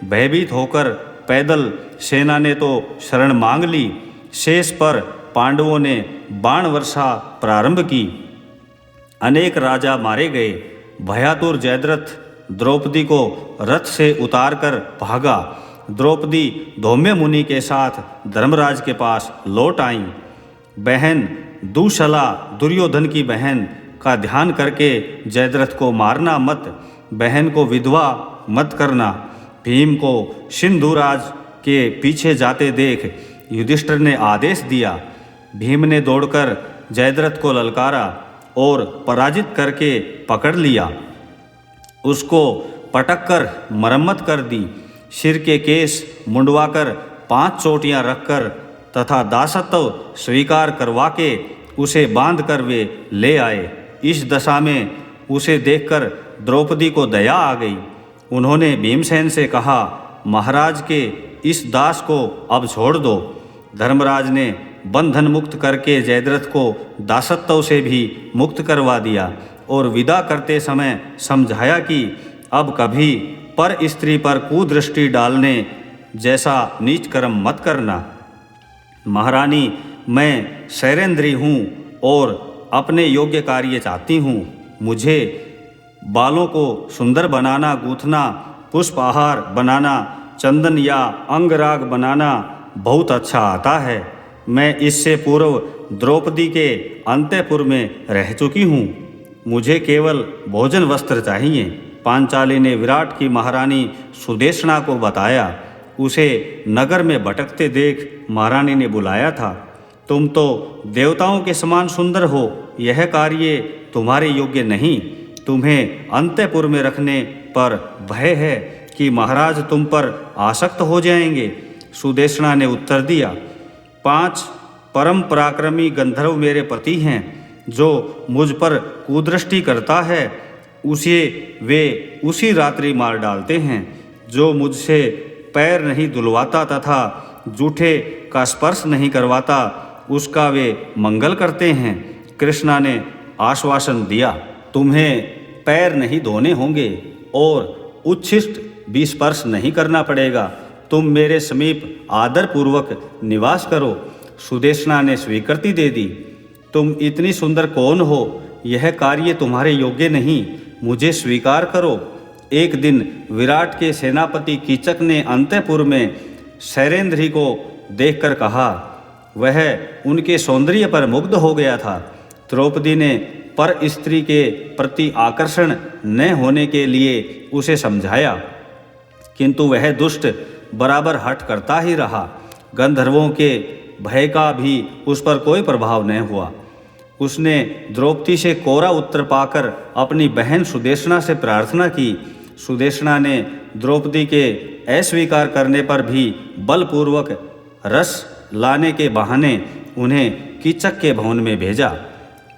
भयभीत होकर पैदल सेना ने तो शरण मांग ली। शेष पर पांडवों ने बाण वर्षा प्रारंभ की। अनेक राजा मारे गए। भयातुर जयद्रथ द्रौपदी को रथ से उतारकर भागा। द्रौपदी धौम्य मुनि के साथ धर्मराज के पास लौट आईं। बहन दुशला दुर्योधन की बहन का ध्यान करके जयद्रथ को मारना मत, बहन को विधवा मत करना। भीम को सिंधुराज के पीछे जाते देख युधिष्ठिर ने आदेश दिया। भीम ने दौड़कर जयद्रथ को ललकारा और पराजित करके पकड़ लिया। उसको पटक कर मरम्मत कर दी। सिर के केस मुंडवाकर 5 चोटियां रखकर तथा दासत्व स्वीकार करवा के उसे बांध कर वे ले आए। इस दशा में उसे देखकर द्रौपदी को दया आ गई। उन्होंने भीमसेन से कहा, महाराज के इस दास को अब छोड़ दो। धर्मराज ने बंधन मुक्त करके जयद्रथ को दासत्व से भी मुक्त करवा दिया और विदा करते समय समझाया कि अब कभी पर स्त्री पर कुदृष्टि डालने जैसा नीच कर्म मत करना। महारानी, मैं शैरेंद्री हूँ और अपने योग्य कार्य चाहती हूँ। मुझे बालों को सुंदर बनाना, गूंथना, पुष्प आहार बनाना, चंदन या अंगराग बनाना बहुत अच्छा आता है। मैं इससे पूर्व द्रौपदी के अंतःपुर में रह चुकी हूँ। मुझे केवल भोजन वस्त्र चाहिए। पांचाली ने विराट की महारानी सुदेशना को बताया। उसे नगर में भटकते देख महारानी ने बुलाया था। तुम तो देवताओं के समान सुंदर हो, यह कार्य तुम्हारे योग्य नहीं। तुम्हें अंतःपुर में रखने पर भय है कि महाराज तुम पर आसक्त हो जाएंगे। सुदेशना ने उत्तर दिया, 5 परम पराक्रमी गंधर्व मेरे पति हैं। जो मुझ पर कुदृष्टि करता है उसे वे उसी रात्रि मार डालते हैं। जो मुझसे पैर नहीं धुलवाता तथा जूठे का स्पर्श नहीं करवाता उसका वे मंगल करते हैं। कृष्णा ने आश्वासन दिया, तुम्हें पैर नहीं धोने होंगे और उच्छिष्ट भी स्पर्श नहीं करना पड़ेगा। तुम मेरे समीप आदरपूर्वक निवास करो। सुदेशना ने स्वीकृति दे दी। तुम इतनी सुंदर कौन हो? यह कार्य तुम्हारे योग्य नहीं। मुझे स्वीकार करो। एक दिन विराट के सेनापति कीचक ने अंतःपुर में शैरेंद्री को देखकर कहा, वह उनके सौंदर्य पर मुग्ध हो गया था। द्रौपदी ने पर स्त्री के प्रति आकर्षण न होने के लिए उसे समझाया, किंतु वह दुष्ट बराबर हठ करता ही रहा। गंधर्वों के भय का भी उस पर कोई प्रभाव न हुआ। उसने द्रौपदी से कोरा उत्तर पाकर अपनी बहन सुदेशना से प्रार्थना की। सुदेशना ने द्रौपदी के अस्वीकार करने पर भी बलपूर्वक रस लाने के बहाने उन्हें कीचक के भवन में भेजा।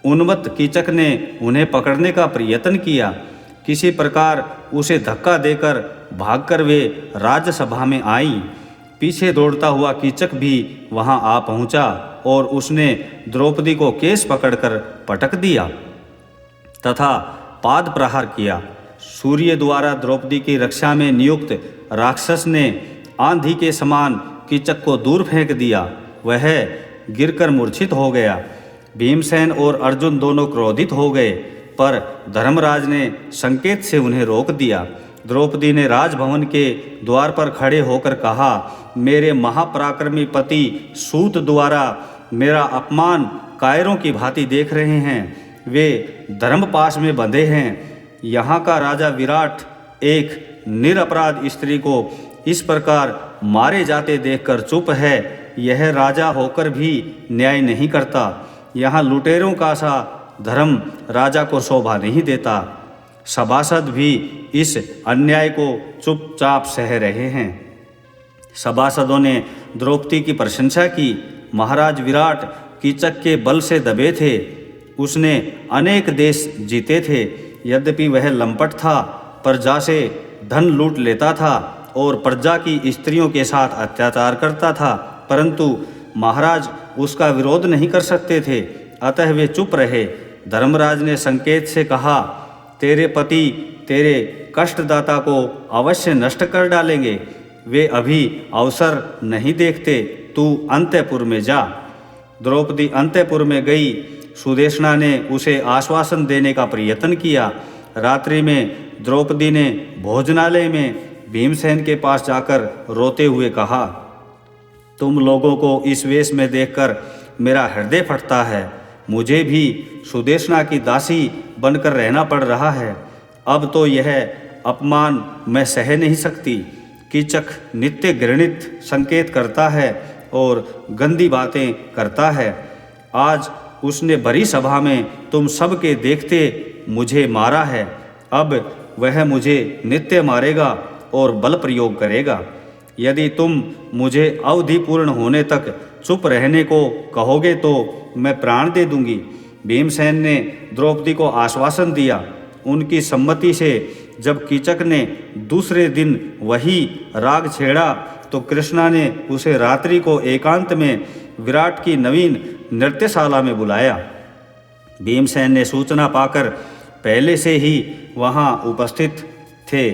उन्मत्त कीचक ने उन्हें पकड़ने का प्रयत्न किया। किसी प्रकार उसे धक्का देकर भागकर वे राज्यसभा में आई। पीछे दौड़ता हुआ कीचक भी वहां आ पहुंचा और उसने द्रौपदी को केस पकड़कर पटक दिया तथा पाद प्रहार किया। सूर्य द्वारा द्रौपदी की रक्षा में नियुक्त राक्षस ने आंधी के समान कीचक को दूर फेंक दिया। वह गिरकर मूर्छित हो गया। भीमसेन और अर्जुन दोनों क्रोधित हो गए, पर धर्मराज ने संकेत से उन्हें रोक दिया। द्रौपदी ने राजभवन के द्वार पर खड़े होकर कहा, मेरे महापराक्रमी पति सूत द्वारा मेरा अपमान कायरों की भांति देख रहे हैं। वे धर्मपाश में बंधे हैं। यहाँ का राजा विराट एक निरपराध स्त्री को इस प्रकार मारे जाते देखकर चुप है। यह राजा होकर भी न्याय नहीं करता। यहाँ लुटेरों का सा धर्म राजा को शोभा नहीं देता। सभासद भी इस अन्याय को चुपचाप सह रहे हैं। सभासदों ने द्रौपदी की प्रशंसा की। महाराज विराट कीचक के बल से दबे थे। उसने अनेक देश जीते थे। यद्यपि वह लंपट था, प्रजा से धन लूट लेता था और प्रजा की स्त्रियों के साथ अत्याचार करता था, परंतु महाराज उसका विरोध नहीं कर सकते थे, अतः वे चुप रहे। धर्मराज ने संकेत से कहा, तेरे पति तेरे कष्टदाता को अवश्य नष्ट कर डालेंगे। वे अभी अवसर नहीं देखते, तू अंतःपुर में जा। द्रौपदी अंतःपुर में गई। सुदेशना ने उसे आश्वासन देने का प्रयत्न किया। रात्रि में द्रौपदी ने भोजनालय में भीमसेन के पास जाकर रोते हुए कहा, तुम लोगों को इस वेश में देखकर मेरा हृदय फटता है। मुझे भी सुदेशना की दासी बनकर रहना पड़ रहा है। अब तो यह अपमान मैं सह नहीं सकती। कीचक नित्य घृणित संकेत करता है और गंदी बातें करता है। आज उसने भरी सभा में तुम सब के देखते मुझे मारा है। अब वह मुझे नित्य मारेगा और बल प्रयोग करेगा। यदि तुम मुझे अवधि पूर्ण होने तक चुप रहने को कहोगे तो मैं प्राण दे दूंगी। भीमसेन ने द्रौपदी को आश्वासन दिया। उनकी सम्मति से जब कीचक ने दूसरे दिन वही राग छेड़ा तो कृष्णा ने उसे रात्रि को एकांत में विराट की नवीन नृत्यशाला में बुलाया। भीमसेन ने सूचना पाकर पहले से ही वहां उपस्थित थे।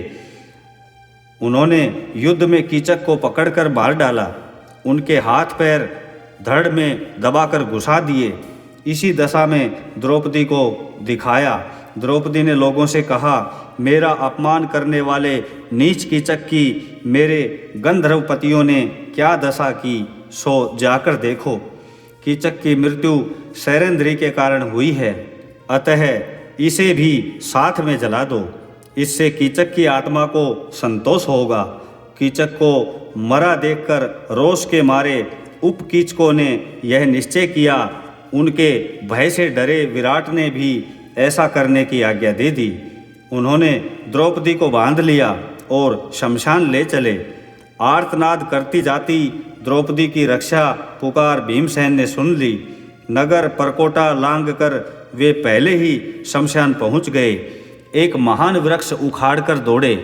उन्होंने युद्ध में कीचक को पकड़कर मार डाला। उनके हाथ पैर धड़ में दबाकर घुसा दिए। इसी दशा में द्रौपदी को दिखाया। द्रौपदी ने लोगों से कहा, मेरा अपमान करने वाले नीच कीचक की मेरे गंधर्वपतियों ने क्या दशा की, सो जाकर देखो। कीचक की मृत्यु शैरेंद्री के कारण हुई है, अतः इसे भी साथ में जला दो। इससे कीचक की आत्मा को संतोष होगा। कीचक को मरा देखकर रोष के मारे उपकीचकों ने यह निश्चय किया। उनके भय से डरे विराट ने भी ऐसा करने की आज्ञा दे दी। उन्होंने द्रौपदी को बांध लिया और शमशान ले चले। आर्तनाद करती जाती द्रौपदी की रक्षा पुकार भीमसेन ने सुन ली। नगर परकोटा लांग कर वे पहले ही शमशान पहुंच गए। एक महान वृक्ष उखाड़कर दौड़े।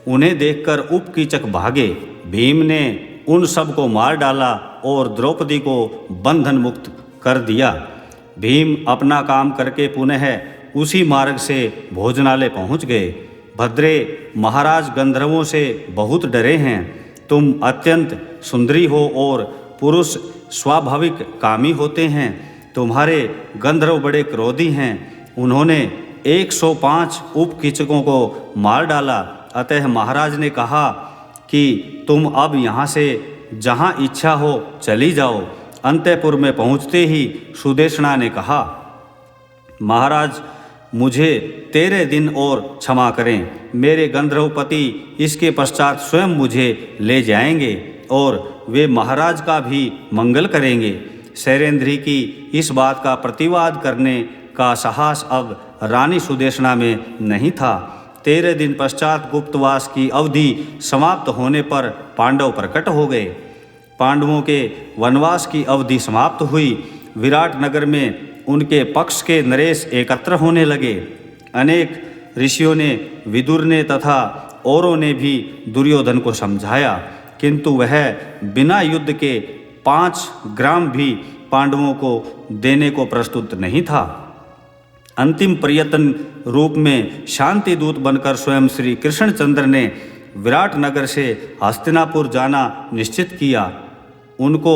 उन्हें देखकर उपकीचक भागे। भीम ने उन सब को मार डाला और द्रौपदी को बंधन मुक्त कर दिया। भीम अपना काम करके पुनः उसी मार्ग से भोजनालय पहुंच गए। भद्रे, महाराज गंधर्वों से बहुत डरे हैं। तुम अत्यंत सुंदरी हो और पुरुष स्वाभाविक कामी होते हैं। तुम्हारे गंधर्व बड़े क्रोधी हैं। उन्होंने 105 उपकीचकों को मार डाला। अतः महाराज ने कहा कि तुम अब यहाँ से जहाँ इच्छा हो चली जाओ। अंतःपुर में पहुँचते ही सुदेशना ने कहा, महाराज मुझे 13 दिन और क्षमा करें। मेरे गंधर्वपति इसके पश्चात स्वयं मुझे ले जाएंगे और वे महाराज का भी मंगल करेंगे। शैरेंद्री की इस बात का प्रतिवाद करने का साहस अब रानी सुदेशना में नहीं था। 13 दिन पश्चात गुप्तवास की अवधि समाप्त होने पर पांडव प्रकट हो गए। पांडवों के वनवास की अवधि समाप्त हुई। विराट नगर में उनके पक्ष के नरेश एकत्र होने लगे। अनेक ऋषियों ने, विदुर ने तथा औरों ने भी दुर्योधन को समझाया, किंतु वह बिना युद्ध के 5 ग्राम भी पांडवों को देने को प्रस्तुत नहीं था। अंतिम प्रयत्न रूप में शांति दूत बनकर स्वयं श्री कृष्णचंद्र ने विराट नगर से हस्तिनापुर जाना निश्चित किया। उनको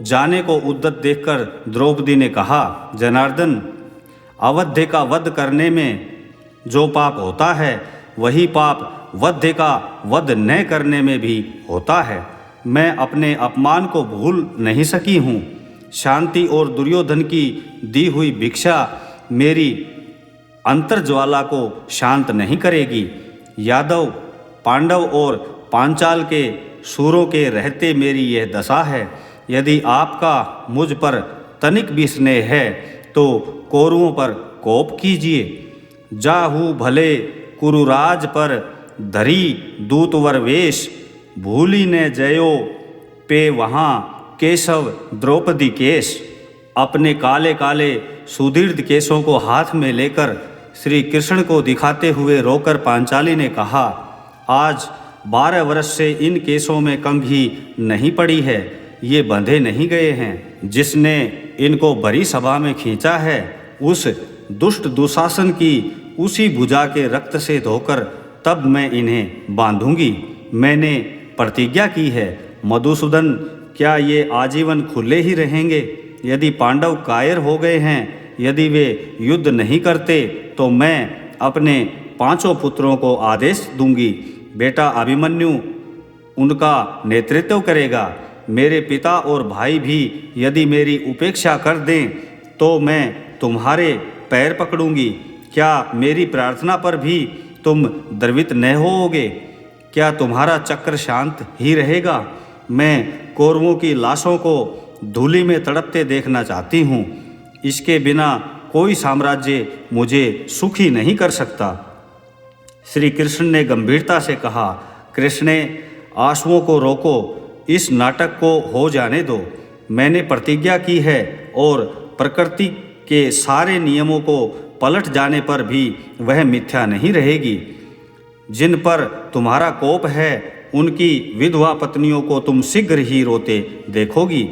जाने को उद्यत देखकर द्रौपदी ने कहा, जनार्दन, अवध्य का वध करने में जो पाप होता है वही पाप वध्य का वध न करने में भी होता है। मैं अपने अपमान को भूल नहीं सकी हूँ। शांति और दुर्योधन की दी हुई भिक्षा मेरी अंतर्ज्वाला को शांत नहीं करेगी। यादव, पांडव और पांचाल के सूरों के रहते मेरी यह दशा है। यदि आपका मुझ पर तनिक भी स्नेह है तो कौरवों पर कोप कीजिए। जाहू भले कुरुराज पर धरी दूतवर वेश, भूली ने जयो पे वहाँ केशव द्रौपदी केश। अपने काले काले सुदीर्घ केशों को हाथ में लेकर श्री कृष्ण को दिखाते हुए रोकर पांचाली ने कहा, आज 12 वर्ष से इन केशों में कंघी नहीं पड़ी है, ये बंधे नहीं गए हैं। जिसने इनको बड़ी सभा में खींचा है उस दुष्ट दुशासन की उसी भुजा के रक्त से धोकर तब मैं इन्हें बांधूंगी। मैंने प्रतिज्ञा की है। मधुसूदन, क्या ये आजीवन खुले ही रहेंगे? यदि पांडव कायर हो गए हैं, यदि वे युद्ध नहीं करते, तो मैं अपने 5 पुत्रों को आदेश दूंगी, बेटा अभिमन्यु उनका नेतृत्व करेगा। मेरे पिता और भाई भी यदि मेरी उपेक्षा कर दें तो मैं तुम्हारे पैर पकड़ूंगी। क्या मेरी प्रार्थना पर भी तुम द्रवित न होओगे? क्या तुम्हारा चक्र शांत ही रहेगा? मैं कौरवों की लाशों को धूलि में तड़पते देखना चाहती हूँ। इसके बिना कोई साम्राज्य मुझे सुखी नहीं कर सकता। श्री कृष्ण ने गंभीरता से कहा, कृष्णे, आंसुओं को रोको, इस नाटक को हो जाने दो। मैंने प्रतिज्ञा की है और प्रकृति के सारे नियमों को पलट जाने पर भी वह मिथ्या नहीं रहेगी। जिन पर तुम्हारा कोप है उनकी विधवा पत्नियों को तुम शीघ्र ही रोते देखोगी।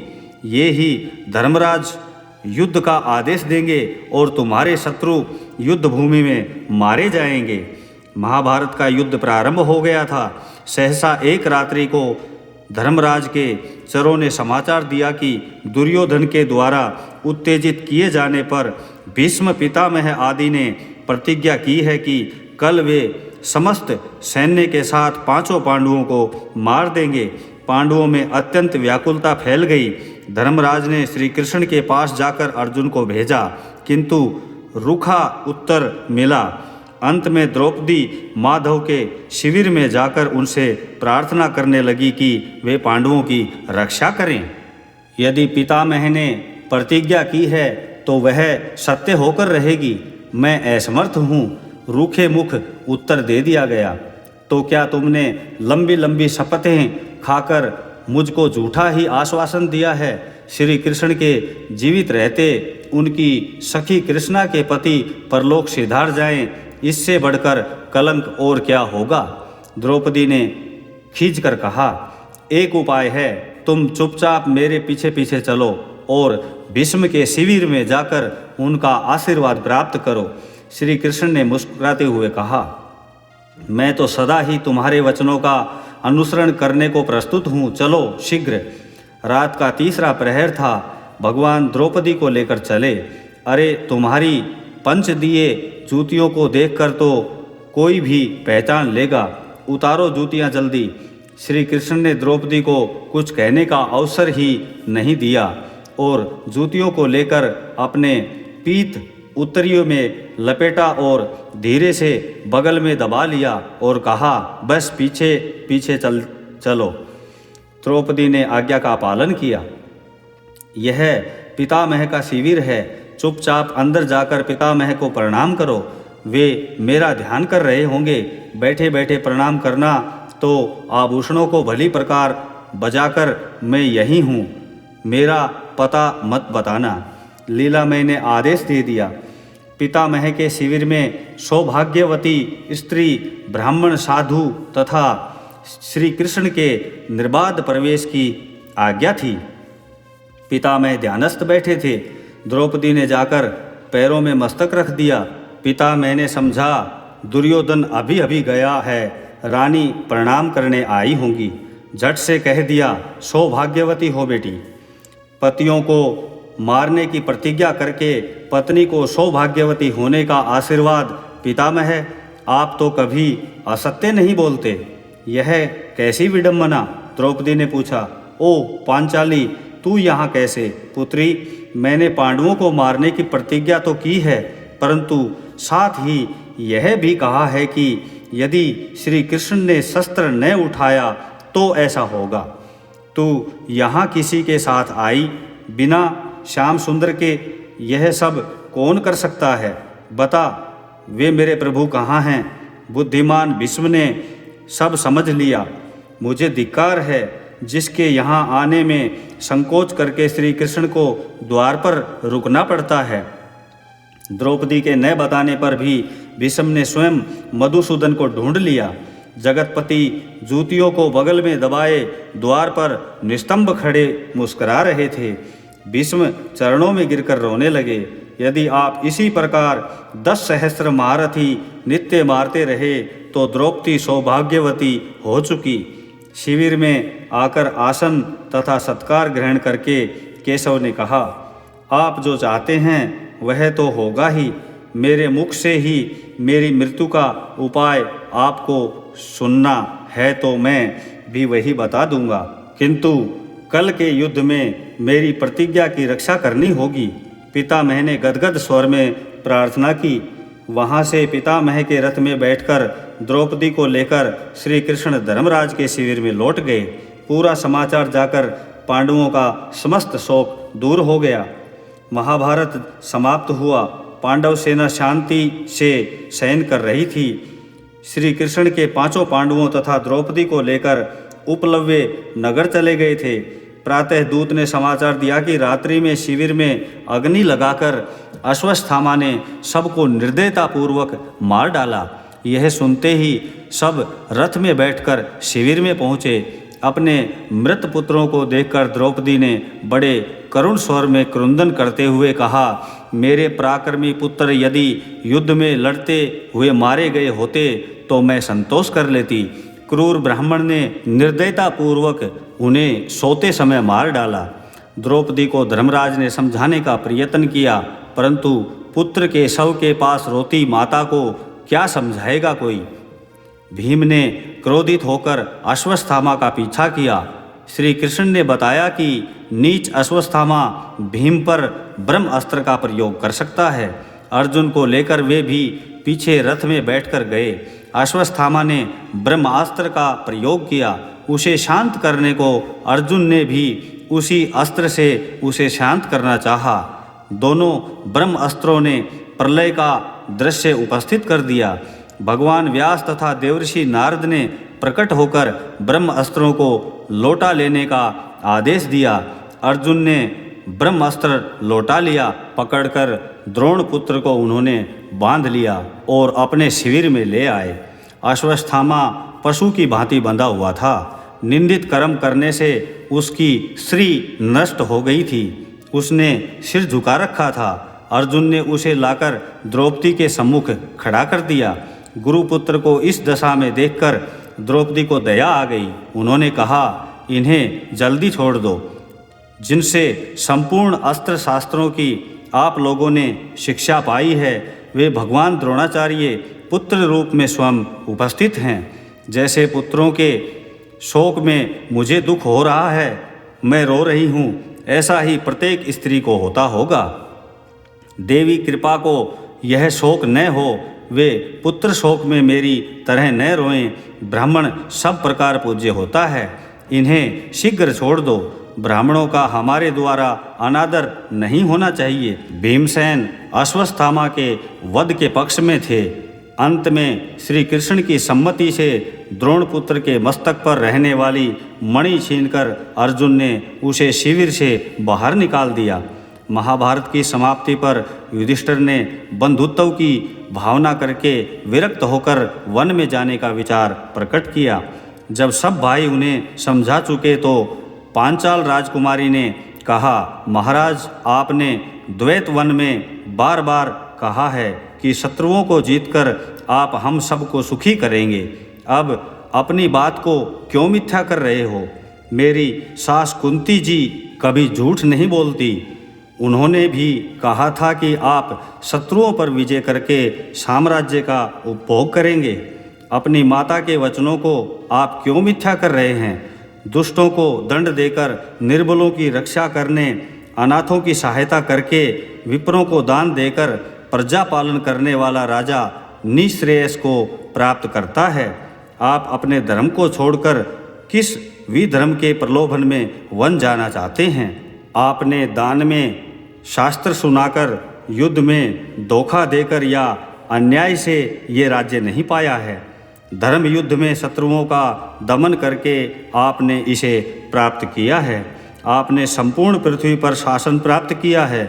ये ही धर्मराज युद्ध का आदेश देंगे और तुम्हारे शत्रु युद्ध भूमि में मारे जाएंगे। महाभारत का युद्ध प्रारंभ हो गया था। सहसा एक रात्रि को धर्मराज के चरों ने समाचार दिया कि दुर्योधन के द्वारा उत्तेजित किए जाने पर भीष्म पितामह आदि ने प्रतिज्ञा की है कि कल वे समस्त सैन्य के साथ 5 पांडवों को मार देंगे। पांडवों में अत्यंत व्याकुलता फैल गई। धर्मराज ने श्री कृष्ण के पास जाकर अर्जुन को भेजा, किंतु रूखा उत्तर मिला। अंत में द्रौपदी माधव के शिविर में जाकर उनसे प्रार्थना करने लगी कि वे पांडवों की रक्षा करें। यदि पितामह ने प्रतिज्ञा की है तो वह सत्य होकर रहेगी। मैं असमर्थ हूँ, रूखे मुख उत्तर दे दिया गया। तो क्या तुमने लंबी लंबी शपथें खाकर मुझको झूठा ही आश्वासन दिया है? श्री कृष्ण के जीवित रहते उनकी सखी कृष्णा के पति परलोक सिधार जाएं, इससे बढ़कर कलंक और क्या होगा? द्रौपदी ने खींचकर कहा, एक उपाय है, तुम चुपचाप मेरे पीछे पीछे चलो और भीष्म के शिविर में जाकर उनका आशीर्वाद प्राप्त करो। श्री कृष्ण ने मुस्कुराते हुए कहा, मैं तो सदा ही तुम्हारे वचनों का अनुसरण करने को प्रस्तुत हूँ, चलो शीघ्र। रात का 3रा प्रहर था। भगवान द्रौपदी को लेकर चले। अरे, तुम्हारी पंच दिए जूतियों को देखकर तो कोई भी पहचान लेगा, उतारो जूतियाँ जल्दी। श्री कृष्ण ने द्रौपदी को कुछ कहने का अवसर ही नहीं दिया और जूतियों को लेकर अपने पीत उत्तरियों में लपेटा और धीरे से बगल में दबा लिया और कहा, बस पीछे पीछे चलो। द्रौपदी ने आज्ञा का पालन किया। यह पितामह का शिविर है, चुपचाप अंदर जाकर पितामह को प्रणाम करो। वे मेरा ध्यान कर रहे होंगे। बैठे बैठे प्रणाम करना, तो आभूषणों को भली प्रकार बजाकर मैं यही हूँ, मेरा पता मत बताना। लीलामय ने आदेश दे दिया। पितामह के शिविर में सौभाग्यवती स्त्री, ब्राह्मण, साधु तथा श्री कृष्ण के निर्बाध प्रवेश की आज्ञा थी। पितामह ध्यानस्थ बैठे थे। द्रौपदी ने जाकर पैरों में मस्तक रख दिया। पितामह ने समझा दुर्योधन अभी अभी गया है, रानी प्रणाम करने आई होंगी। झट से कह दिया, सौभाग्यवती हो बेटी। पतियों को मारने की प्रतिज्ञा करके पत्नी को सौभाग्यवती होने का आशीर्वाद पितामह, आप तो कभी असत्य नहीं बोलते। यह कैसी विडंबना? द्रौपदी ने पूछा। ओ पांचाली, तू यहाँ कैसे? पुत्री, मैंने पांडवों को मारने की प्रतिज्ञा तो की है, परंतु साथ ही यह भी कहा है कि यदि श्री कृष्ण ने शस्त्र न उठाया तो ऐसा होगा। तू यहाँ किसी के साथ आई, बिना श्याम सुंदर के यह सब कौन कर सकता है? बता, वे मेरे प्रभु कहाँ हैं? बुद्धिमान भीष्म ने सब समझ लिया। मुझे धिक्कार है जिसके यहाँ आने में संकोच करके श्री कृष्ण को द्वार पर रुकना पड़ता है। द्रौपदी के न बताने पर भी भीष्म ने स्वयं मधुसूदन को ढूंढ लिया। जगतपति जूतियों को बगल में दबाए द्वार पर निस्तंभ खड़े मुस्कुरा रहे थे। भीष्म चरणों में गिरकर रोने लगे। यदि आप इसी प्रकार 10 सहस्त्र महारथी नित्य मारते रहे तो द्रौपदी सौभाग्यवती हो चुकी। शिविर में आकर आसन तथा सत्कार ग्रहण करके केशव ने कहा, आप जो चाहते हैं वह तो होगा ही। मेरे मुख से ही मेरी मृत्यु का उपाय आपको सुनना है तो मैं भी वही बता दूंगा, किंतु कल के युद्ध में मेरी प्रतिज्ञा की रक्षा करनी होगी। पितामह ने गदगद स्वर में प्रार्थना की। वहाँ से पितामह के रथ में बैठकर द्रौपदी को लेकर श्री कृष्ण धर्मराज के शिविर में लौट गए। पूरा समाचार जाकर पांडवों का समस्त शोक दूर हो गया। महाभारत समाप्त हुआ। पांडव सेना शांति से शयन कर रही थी। श्री कृष्ण के 5 पांडवों तथा द्रौपदी को लेकर उपलव्य नगर चले गए थे। प्रातः दूत ने समाचार दिया कि रात्रि में शिविर में अग्नि लगाकर अश्वत्थामा ने सबको निर्दयतापूर्वक मार डाला। यह सुनते ही सब रथ में बैठकर शिविर में पहुँचे। अपने मृत पुत्रों को देखकर द्रौपदी ने बड़े करुण स्वर में क्रुंदन करते हुए कहा, मेरे पराक्रमी पुत्र यदि युद्ध में लड़ते हुए मारे गए होते तो मैं संतोष कर लेती। क्रूर ब्राह्मण ने निर्दयतापूर्वक उन्हें सोते समय मार डाला। द्रौपदी को धर्मराज ने समझाने का प्रयत्न किया, परंतु पुत्र के शव के पास रोती माता को क्या समझाएगा कोई। भीम ने क्रोधित होकर अश्वत्थामा का पीछा किया। श्री कृष्ण ने बताया कि नीच अश्वत्थामा भीम पर ब्रह्म अस्त्र का प्रयोग कर सकता है। अर्जुन को लेकर वे भी पीछे रथ में बैठकर गए। अश्वत्थामा ने ब्रह्मास्त्र का प्रयोग किया। उसे शांत करने को अर्जुन ने भी उसी अस्त्र से उसे शांत करना चाहा। दोनों ब्रह्म अस्त्रों ने प्रलय का दृश्य उपस्थित कर दिया। भगवान व्यास तथा देवर्षि नारद ने प्रकट होकर ब्रह्म अस्त्रों को लौटा लेने का आदेश दिया। अर्जुन ने ब्रह्म अस्त्र लौटा लिया। पकड़कर द्रोण पुत्र को उन्होंने बांध लिया और अपने शिविर में ले आए। अश्वत्थामा पशु की भांति बंधा हुआ था। निंदित कर्म करने से उसकी श्री नष्ट हो गई थी। उसने सिर झुका रखा था। अर्जुन ने उसे लाकर द्रौपदी के सम्मुख खड़ा कर दिया। गुरुपुत्र को इस दशा में देखकर द्रौपदी को दया आ गई। उन्होंने कहा, इन्हें जल्दी छोड़ दो। जिनसे संपूर्ण अस्त्र शास्त्रों की आप लोगों ने शिक्षा पाई है, वे भगवान द्रोणाचार्य पुत्र रूप में स्वयं उपस्थित हैं। जैसे पुत्रों के शोक में मुझे दुख हो रहा है, मैं रो रही हूँ, ऐसा ही प्रत्येक स्त्री को होता होगा। देवी कृपा को यह शोक न हो, वे पुत्र शोक में मेरी तरह न रोएं। ब्राह्मण सब प्रकार पूज्य होता है, इन्हें शीघ्र छोड़ दो। ब्राह्मणों का हमारे द्वारा अनादर नहीं होना चाहिए। भीमसेन अश्वत्थामा के वध के पक्ष में थे। अंत में श्री कृष्ण की सम्मति से द्रोणपुत्र के मस्तक पर रहने वाली मणि छीनकर अर्जुन ने उसे शिविर से बाहर निकाल दिया। महाभारत की समाप्ति पर युधिष्ठिर ने बंधुत्व की भावना करके विरक्त होकर वन में जाने का विचार प्रकट किया। जब सब भाई उन्हें समझा चुके तो पांचाल राजकुमारी ने कहा, महाराज, आपने द्वैत वन में बार बार कहा है कि शत्रुओं को जीतकर आप हम सबको सुखी करेंगे। अब अपनी बात को क्यों मिथ्या कर रहे हो? मेरी सास कुंती जी कभी झूठ नहीं बोलती। उन्होंने भी कहा था कि आप शत्रुओं पर विजय करके साम्राज्य का उपभोग करेंगे। अपनी माता के वचनों को आप क्यों मिथ्या कर रहे हैं? दुष्टों को दंड देकर निर्बलों की रक्षा करने, अनाथों की सहायता करके, विप्रों को दान देकर प्रजा पालन करने वाला राजा निःश्रेयस को प्राप्त करता है। आप अपने धर्म को छोड़कर किस विधर्म के प्रलोभन में वन जाना चाहते हैं? आपने दान में शास्त्र सुनाकर, युद्ध में धोखा देकर या अन्याय से ये राज्य नहीं पाया है। धर्म युद्ध में शत्रुओं का दमन करके आपने इसे प्राप्त किया है। आपने संपूर्ण पृथ्वी पर शासन प्राप्त किया है।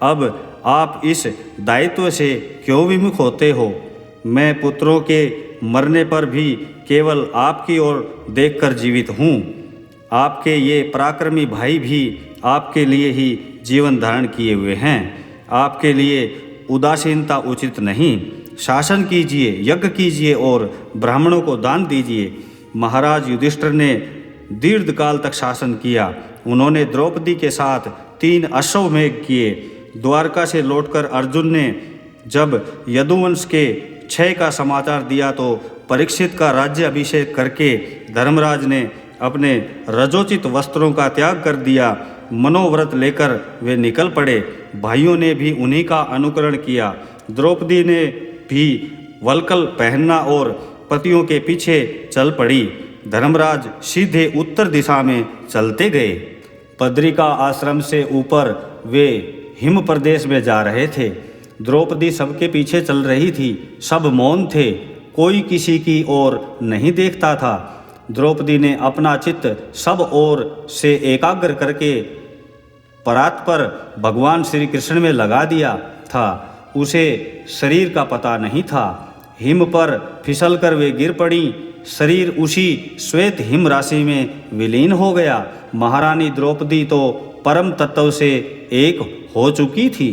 अब आप इस दायित्व से क्यों विमुख होते हो? मैं पुत्रों के मरने पर भी केवल आपकी ओर देखकर जीवित हूँ। आपके ये पराक्रमी भाई भी आपके लिए ही जीवन धारण किए हुए हैं। आपके लिए उदासीनता उचित नहीं। शासन कीजिए, यज्ञ कीजिए और ब्राह्मणों को दान दीजिए। महाराज युधिष्ठिर ने दीर्घ काल तक शासन किया। उन्होंने द्रौपदी के साथ 3 अश्वमेध किए। द्वारका से लौटकर अर्जुन ने जब यदुवंश के क्षय का समाचार दिया तो परीक्षित का राज्य अभिषेक करके धर्मराज ने अपने रजोचित वस्त्रों का त्याग कर दिया। मनोव्रत लेकर वे निकल पड़े। भाइयों ने भी उन्हीं का अनुकरण किया। द्रौपदी ने भी वल्कल पहनना और पतियों के पीछे चल पड़ी। धर्मराज सीधे उत्तर दिशा में चलते गए। बद्रिका आश्रम से ऊपर वे हिम प्रदेश में जा रहे थे। द्रौपदी सबके पीछे चल रही थी। सब मौन थे, कोई किसी की ओर नहीं देखता था। द्रौपदी ने अपना चित्त सब ओर से एकाग्र करके परात पर भगवान श्री कृष्ण में लगा दिया था। उसे शरीर का पता नहीं था। हिम पर फिसलकर वे गिर पड़ी। शरीर उसी श्वेत हिम राशि में विलीन हो गया। महारानी द्रौपदी तो परम तत्व से एक हो चुकी थी।